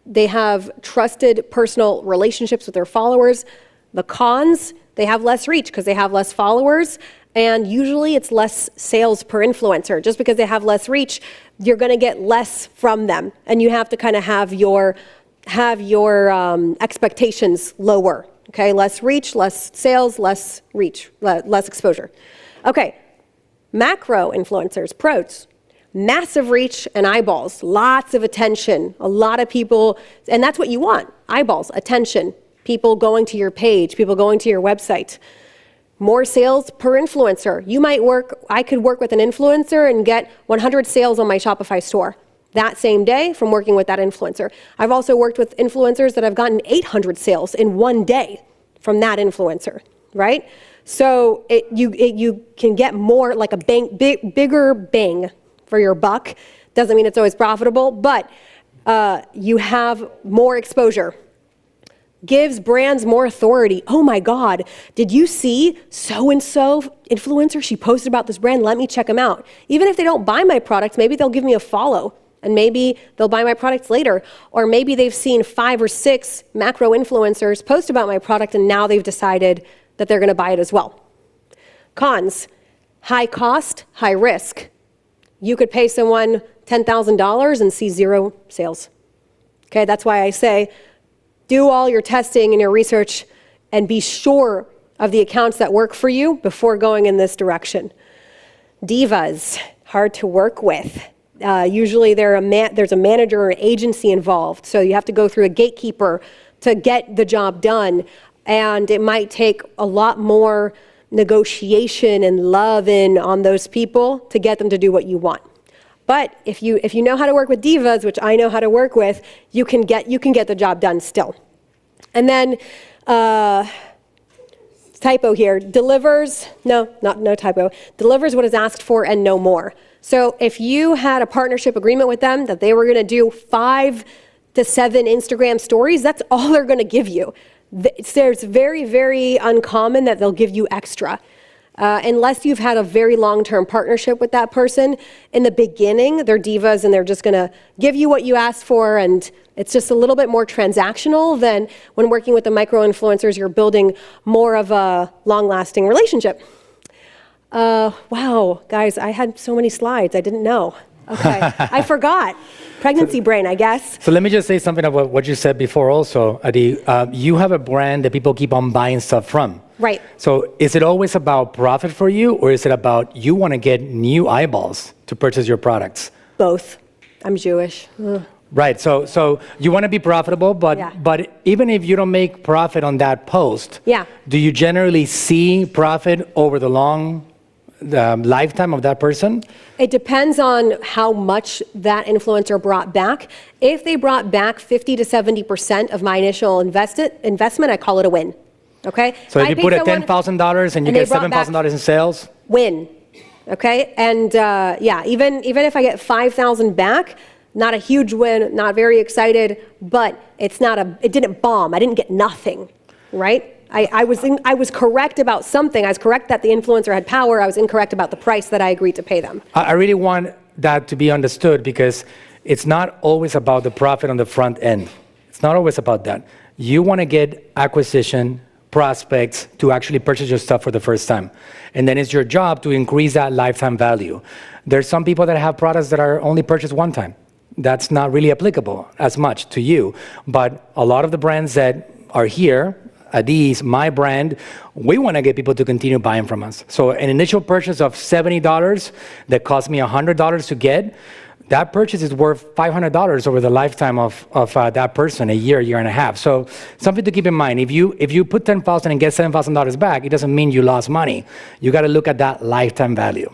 They have trusted personal relationships with their followers. The cons, they have less reach because they have less followers, and usually it's less sales per influencer. Just because they have less reach, you're going to get less from them, and you have to kind of have your expectations lower. Okay, less reach, less sales, less reach, less exposure. Okay, macro influencers, pros. Massive reach and eyeballs, lots of attention, a lot of people, and that's what you want, eyeballs, attention, people going to your page, people going to your website. More sales per influencer. I could work with an influencer and get 100 sales on my Shopify store that same day from working with that influencer. I've also worked with influencers that have gotten 800 sales in one day from that influencer, right? So you can get more, like a bigger bang for your buck. Doesn't mean it's always profitable, but you have more exposure. Gives brands more authority. Oh my God, did you see so-and-so influencer? She posted about this brand, let me check them out. Even if they don't buy my products, maybe they'll give me a follow, and maybe they'll buy my products later. Or maybe they've seen 5 or 6 macro influencers post about my product, and now they've decided that they're gonna buy it as well. Cons, high cost, high risk. You could pay someone $10,000 and see 0 sales. Okay, that's why I say, do all your testing and your research and be sure of the accounts that work for you before going in this direction. Divas, hard to work with. Usually there's a manager or an agency involved, so you have to go through a gatekeeper to get the job done, and it might take a lot more negotiation and love in on those people to get them to do what you want. But if you know how to work with divas, which I know how to work with, you can get the job done still. And then typo here, delivers no typo, delivers what is asked for and no more. So if you had a partnership agreement with them that they were going to do 5 to 7 Instagram stories, that's all they're going to give you. It's very, very uncommon that they'll give you extra. Unless you've had a very long-term partnership with that person, in the beginning, they're divas and they're just gonna give you what you asked for, and it's just a little bit more transactional than when working with the micro-influencers, you're building more of a long-lasting relationship. Wow, guys, I had so many slides, I didn't know. Okay, I forgot. Pregnancy brain, I guess. So let me just say something about what you said before also, Adi. You have a brand that people keep on buying stuff from. Right. So is it always about profit for you, or is it about you want to get new eyeballs to purchase your products? Both. I'm Jewish. Ugh. Right. So you want to be profitable, but Yeah. but even if you don't make profit on that post, Yeah. do you generally see profit over the lifetime of that person? It depends on how much that influencer brought back. If they brought back 50 to 70% of my initial investment, I call it a win. Okay? So if you paid put someone- $10,000 and you and they get brought back- $7,000 in sales, win. Okay? And yeah, even if I get 5,000 back, not a huge win, not very excited, but it didn't bomb. I didn't get nothing, right? I was correct about something. I was correct that the influencer had power. I was incorrect about the price that I agreed to pay them. I really want that to be understood, because it's not always about the profit on the front end. It's not always about that. You want to get acquisition, prospects to actually purchase your stuff for the first time. And then it's your job to increase that lifetime value. There's some people that have products that are only purchased one time. That's not really applicable as much to you. But a lot of the brands that are here, Adi's, my brand, we want to get people to continue buying from us. So an initial purchase of $70 that cost me $100 to get, that purchase is worth $500 over the lifetime of that person, a year and a half. So something to keep in mind, if you put $10,000 and get $7,000 back, it doesn't mean you lost money. You got to look at that lifetime value.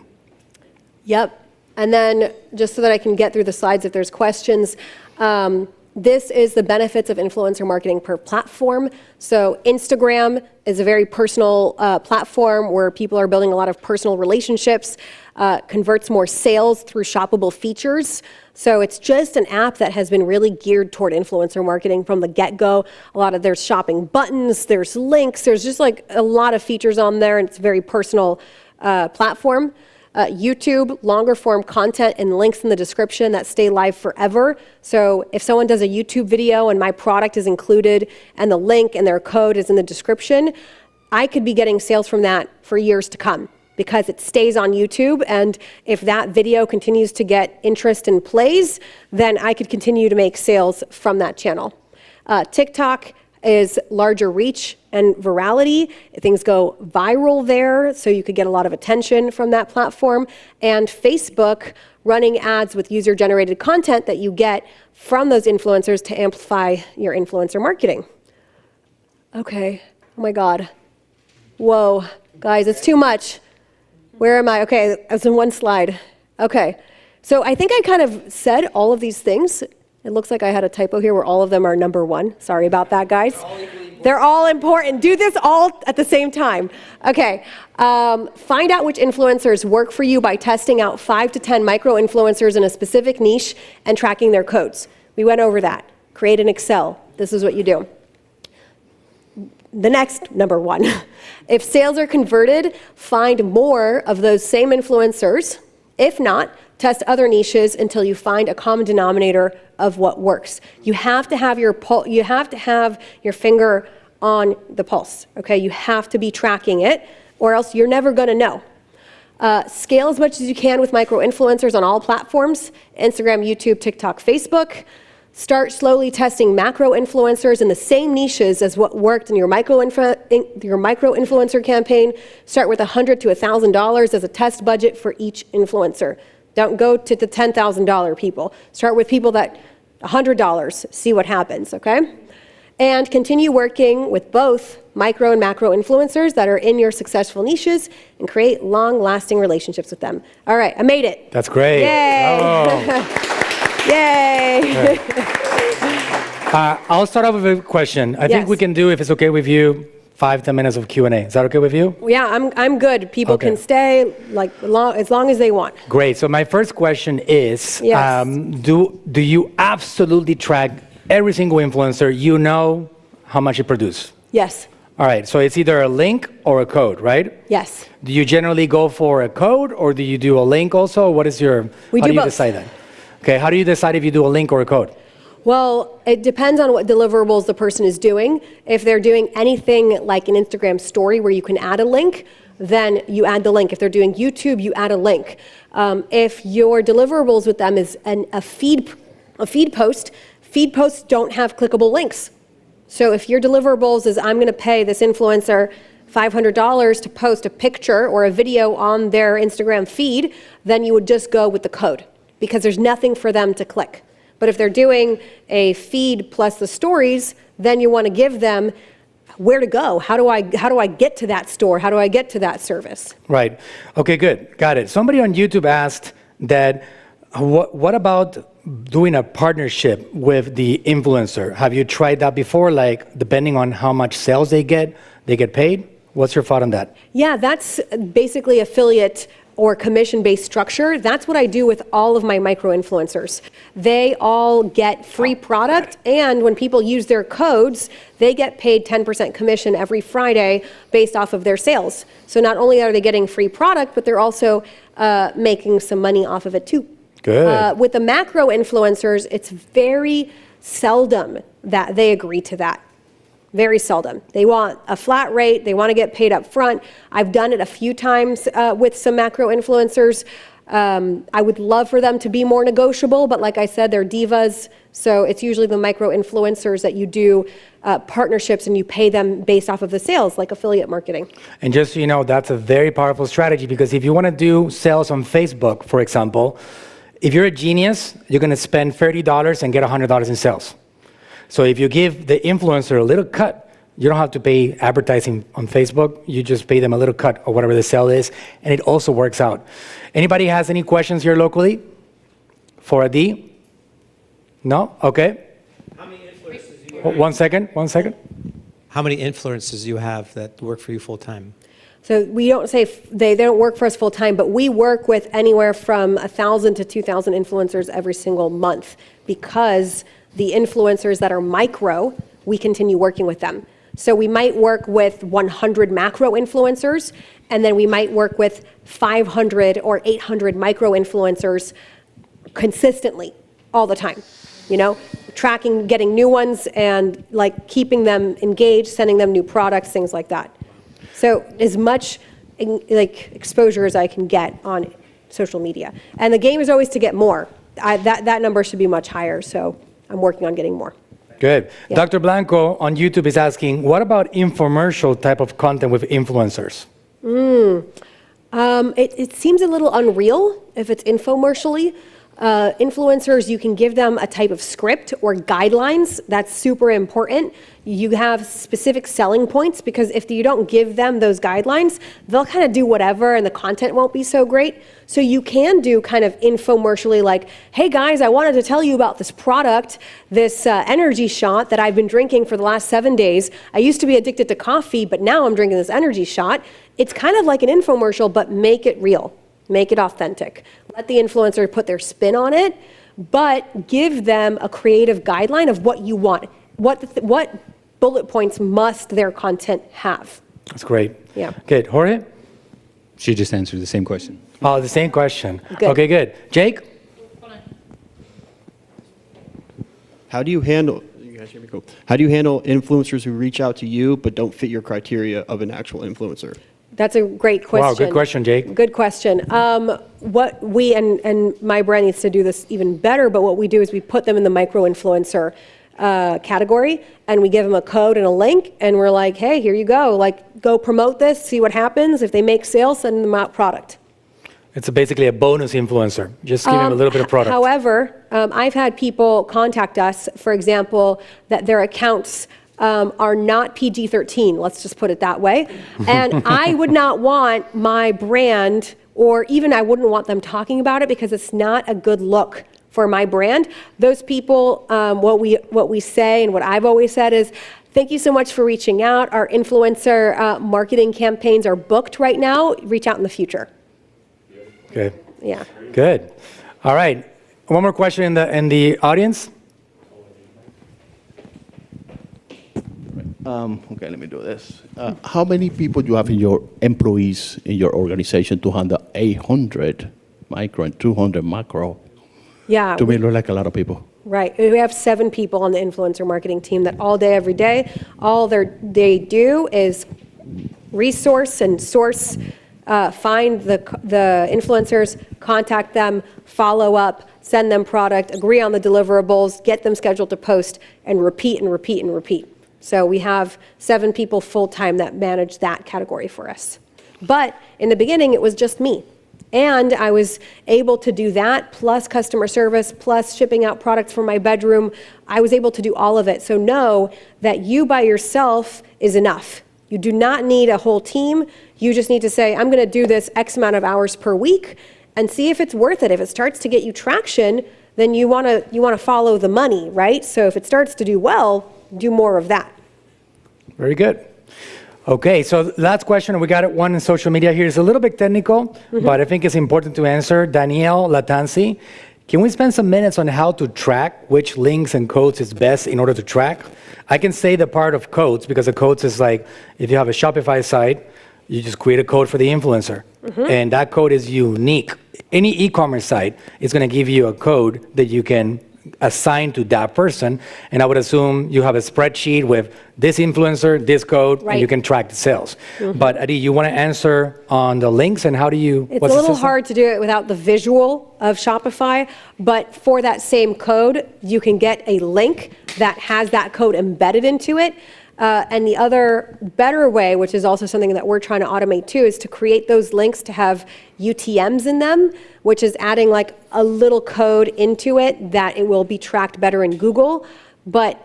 Yep. And then just so that I can get through the slides if there's questions, this is the benefits of influencer marketing per platform. So Instagram is a very personal platform where people are building a lot of personal relationships, converts more sales through shoppable features. So it's just an app that has been really geared toward influencer marketing from the get-go. There's shopping buttons, there's links, there's just like a lot of features on there, and it's a very personal platform. YouTube, longer form content and links in the description that stay live forever. So if someone does a YouTube video and my product is included and the link and their code is in the description, I could be getting sales from that for years to come because it stays on YouTube. And if that video continues to get interest and plays, then I could continue to make sales from that channel. TikTok is larger reach and virality. Things go viral there, so you could get a lot of attention from that platform. And Facebook, running ads with user-generated content that you get from those influencers to amplify your influencer marketing. Okay, oh my God. Whoa, guys, it's too much. Where am I? Okay, I was in one slide. Okay, so I think I kind of said all of these things. It looks like I had a typo here where all of them are number one. Sorry about that, guys. They're all important. Do this all at the same time. Okay. Find out which influencers work for you by testing out 5 to 10 micro-influencers in a specific niche and tracking their codes. We went over that. Create an Excel. This is what you do. The next, number one. If sales are converted, find more of those same influencers. If not, test other niches until you find a common denominator of what works. You have to have your finger on the pulse, okay? You have to be tracking it, or else you're never gonna know. Scale as much as you can with micro-influencers on all platforms, Instagram, YouTube, TikTok, Facebook. Start slowly testing macro-influencers in the same niches as what worked in your micro-influencer campaign. Start with $100 to $1,000 as a test budget for each influencer. Don't go to the $10,000 people. Start with people that $100, see what happens, okay? And continue working with both micro and macro influencers that are in your successful niches and create long-lasting relationships with them. All right, I made it. That's great. Yay. Oh. Yay. I'll start off with a question. I think Yes. we can do, if it's okay with you, 5-10 minutes of Q&A. Is that okay with you? Yeah, I'm good. People Okay. can stay as long as they want. Great. So my first question is, Yes. do you absolutely track every single influencer? You know how much it produces? Yes. All right, so it's either a link or a code, right? Yes. Do you generally go for a code or do you do a link also? What is your, We how do do you both. decide that? Okay, how do you decide if you do a link or a code? Well, it depends on what deliverables the person is doing. If they're doing anything like an Instagram story where you can add a link, then you add the link. If they're doing YouTube, you add a link. If your deliverables with them is a feed post, feed posts don't have clickable links. So if your deliverables is I'm going to pay this influencer $500 to post a picture or a video on their Instagram feed, then you would just go with the code because there's nothing for them to click. But if they're doing a feed plus the stories, then you want to give them where to go. How do I get to that store? How do I get to that service? Right. Okay, good. Got it. Somebody on YouTube asked that what about doing a partnership with the influencer? Have you tried that before? Like, depending on how much sales they get paid? What's your thought on that? Yeah, that's basically affiliate or commission-based structure. That's what I do with all of my micro-influencers. They all get free product, and when people use their codes, they get paid 10% commission every Friday based off of their sales. So not only are they getting free product, but they're also making some money off of it too. Good. With the macro influencers, it's very seldom that they agree to that. Very seldom. They want a flat rate. They want to get paid up front. I've done it a few times with some macro influencers. I would love for them to be more negotiable, but like I said, they're divas. So it's usually the micro influencers that you do partnerships and you pay them based off of the sales, like affiliate marketing. And just so you know, that's a very powerful strategy because if you want to do sales on Facebook, for example, if you're a genius, you're going to spend $30 and get $100 in sales. So if you give the influencer a little cut, you don't have to pay advertising on Facebook. You just pay them a little cut or whatever the sale is, and it also works out. Anybody has any questions here locally for Adi? No? Okay. How many influencers do you Oh, one second. How many influencers do you have that work for you full time? So we don't say they don't work for us full time, but we work with anywhere from 1,000 to 2,000 influencers every single month because the influencers that are micro, we continue working with them. So we might work with 100 macro influencers, and then we might work with 500 or 800 micro influencers consistently all the time. You know, tracking, getting new ones, and like keeping them engaged, sending them new products, things like that. So as much like exposure as I can get on social media, and the game is always to get more. That number should be much higher. So I'm working on getting more. Good. Yeah. Dr. Blanco on YouTube is asking, what about infomercial type of content with influencers? It seems a little unreal if it's infomercially. Influencers, you can give them a type of script or guidelines. That's super important. You have specific selling points because if you don't give them those guidelines, they'll kind of do whatever and the content won't be so great. So you can do kind of infomercially like, hey guys, I wanted to tell you about this product, this energy shot that I've been drinking for the last 7 days. I used to be addicted to coffee, but now I'm drinking this energy shot. It's kind of like an infomercial, but make it real. Make it authentic. Let the influencer put their spin on it, but give them a creative guideline of what you want. What bullet points must their content have? That's great. Yeah. Good. Jorge? She just answered the same question. Oh, the same question. Good. Okay, good. Jake? How do you handle, you guys hear me? Cool. How do you handle influencers who reach out to you but don't fit your criteria of an actual influencer? That's a great question. Wow, good question, Jake. Good question. What we, and my brand needs to do this even better, but what we do is we put them in the micro-influencer category, and we give them a code and a link, and we're like, hey, here you go. Like, go promote this, see what happens. If they make sales, send them out product. It's basically a bonus influencer. Just give them a little bit of product. However, I've had people contact us, for example, that their accounts are not PG-13, let's just put it that way. And I would not want my brand, or even I wouldn't want them talking about it because it's not a good look for my brand. Those people, what we say and what I've always said is, thank you so much for reaching out. Our influencer marketing campaigns are booked right now. Reach out in the future. Good. Yeah. Good. All right. One more question in the audience. Okay, let me do this. How many people you have in your employees in your organization to handle 800 micro and 200 macro? Yeah. To me, look like a lot of people. Right. We have 7 people on the influencer marketing team that all day, every day, all they do is resource and source, find the influencers, contact them, follow up, send them product, agree on the deliverables, get them scheduled to post, and repeat and repeat and repeat. So we have 7 people full-time that manage that category for us. But in the beginning, it was just me. And I was able to do that, plus customer service, plus shipping out products from my bedroom. I was able to do all of it. So know that you by yourself is enough. You do not need a whole team. You just need to say, I'm going to do this X amount of hours per week and see if it's worth it. If it starts to get you traction, then you want to follow the money, right? So if it starts to do well, do more of that. Very good. Okay, so last question, we got one in social media here. It's a little bit technical, but I think it's important to answer. Danielle Latanzi, can we spend some minutes on how to track which links and codes is best in order to track? I can say the part of codes, because the codes is like, if you have a Shopify site, you just create a code for the influencer, and that code is unique. Any e-commerce site is gonna give you a code that you can assign to that person, and I would assume you have a spreadsheet with this influencer, this code, and you can track the sales. But Adi, you want to answer on the links and how do you? It's a little hard to do it without the visual of Shopify, but for that same code, you can get a link that has that code embedded into it. And the other better way, which is also something that we're trying to automate too, is to create those links to have UTMs in them, which is adding like a little code into it that it will be tracked better in Google. But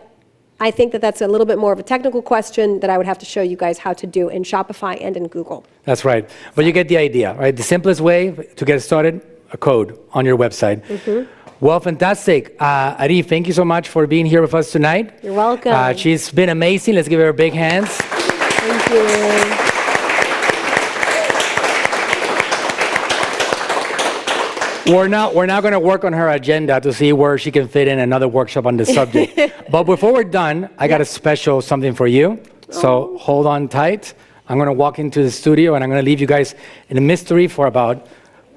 I think that that's a little bit more of a technical question that I would have to show you guys how to do in Shopify and in Google. That's right. But you get the idea, right? The simplest way to get started, a code on your website. Well, fantastic. Adi, thank you so much for being here with us tonight. You're welcome. She's been amazing. Let's give her big hands. Thank you. We're now going to work on her agenda to see where she can fit in another workshop on this subject. But before we're done, I got a special something for you. So hold on tight. I'm going to walk into the studio and I'm going to leave you guys in a mystery for about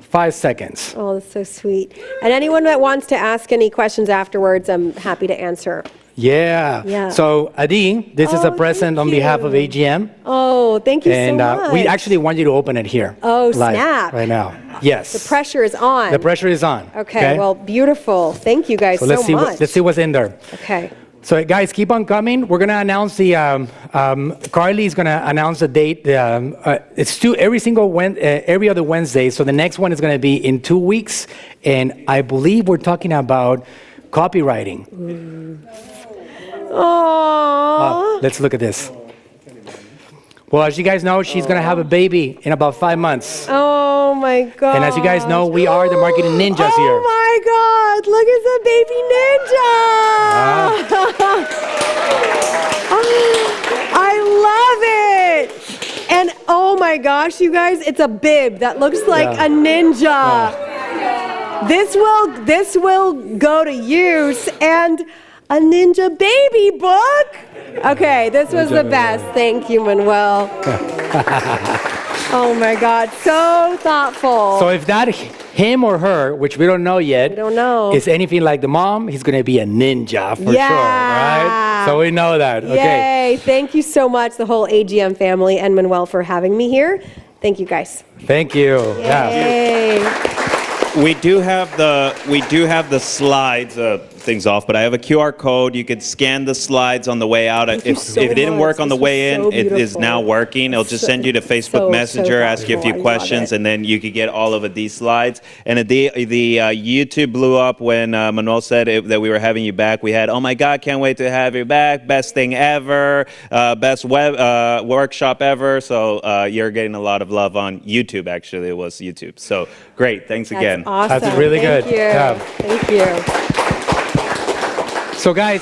5 seconds. Oh, that's so sweet. And anyone that wants to ask any questions afterwards, I'm happy to answer. Yeah. So Adi, this is a present on behalf of AGM. Oh, thank you so much. And we actually want you to open it here. Oh, live, snap. right now. Yes. The pressure is on. The pressure is on. Okay, well, beautiful. Thank you guys so let's see much. Let's see what's in there. Okay. So guys, keep on coming. We're gonna announce the. Carly is gonna announce the date. It's every other Wednesday. So the next one is gonna be in 2 weeks, and I believe we're talking about copywriting. Aww. Let's look at this. Well, as you guys know, she's gonna have a baby in about 5 months. Oh my God. And as you guys know, we are the marketing ninjas here. Oh my God, look at the baby ninja. I love it. And oh my gosh, you guys, it's a bib that looks like a ninja. This will go to use, and a ninja baby book. Okay, this was the best. Thank you, Manuel. Oh my God, so thoughtful. So if that him or her, which we don't know yet, is anything like the mom, he's going to be a ninja for sure, right? So we know that. Okay. Yay, thank you so much, the whole AGM family and Manuel for having me here. Thank you guys. Thank you. Yay. We do have the slides things off, but I have a QR code. You can scan the slides on the way out. If it didn't work on the way in, it is now working. It'll just send you to Facebook Messenger, ask you a few questions, and then you could get all of these slides. And the YouTube blew up when Manuel said that we were having you back. We had, oh my God, can't wait to have you back. Best thing ever. Best web workshop ever. So you're getting a lot of love on YouTube, actually. It was YouTube. So great. Thanks again. Awesome. That's really good. Thank you. Yeah. Thank you. So guys,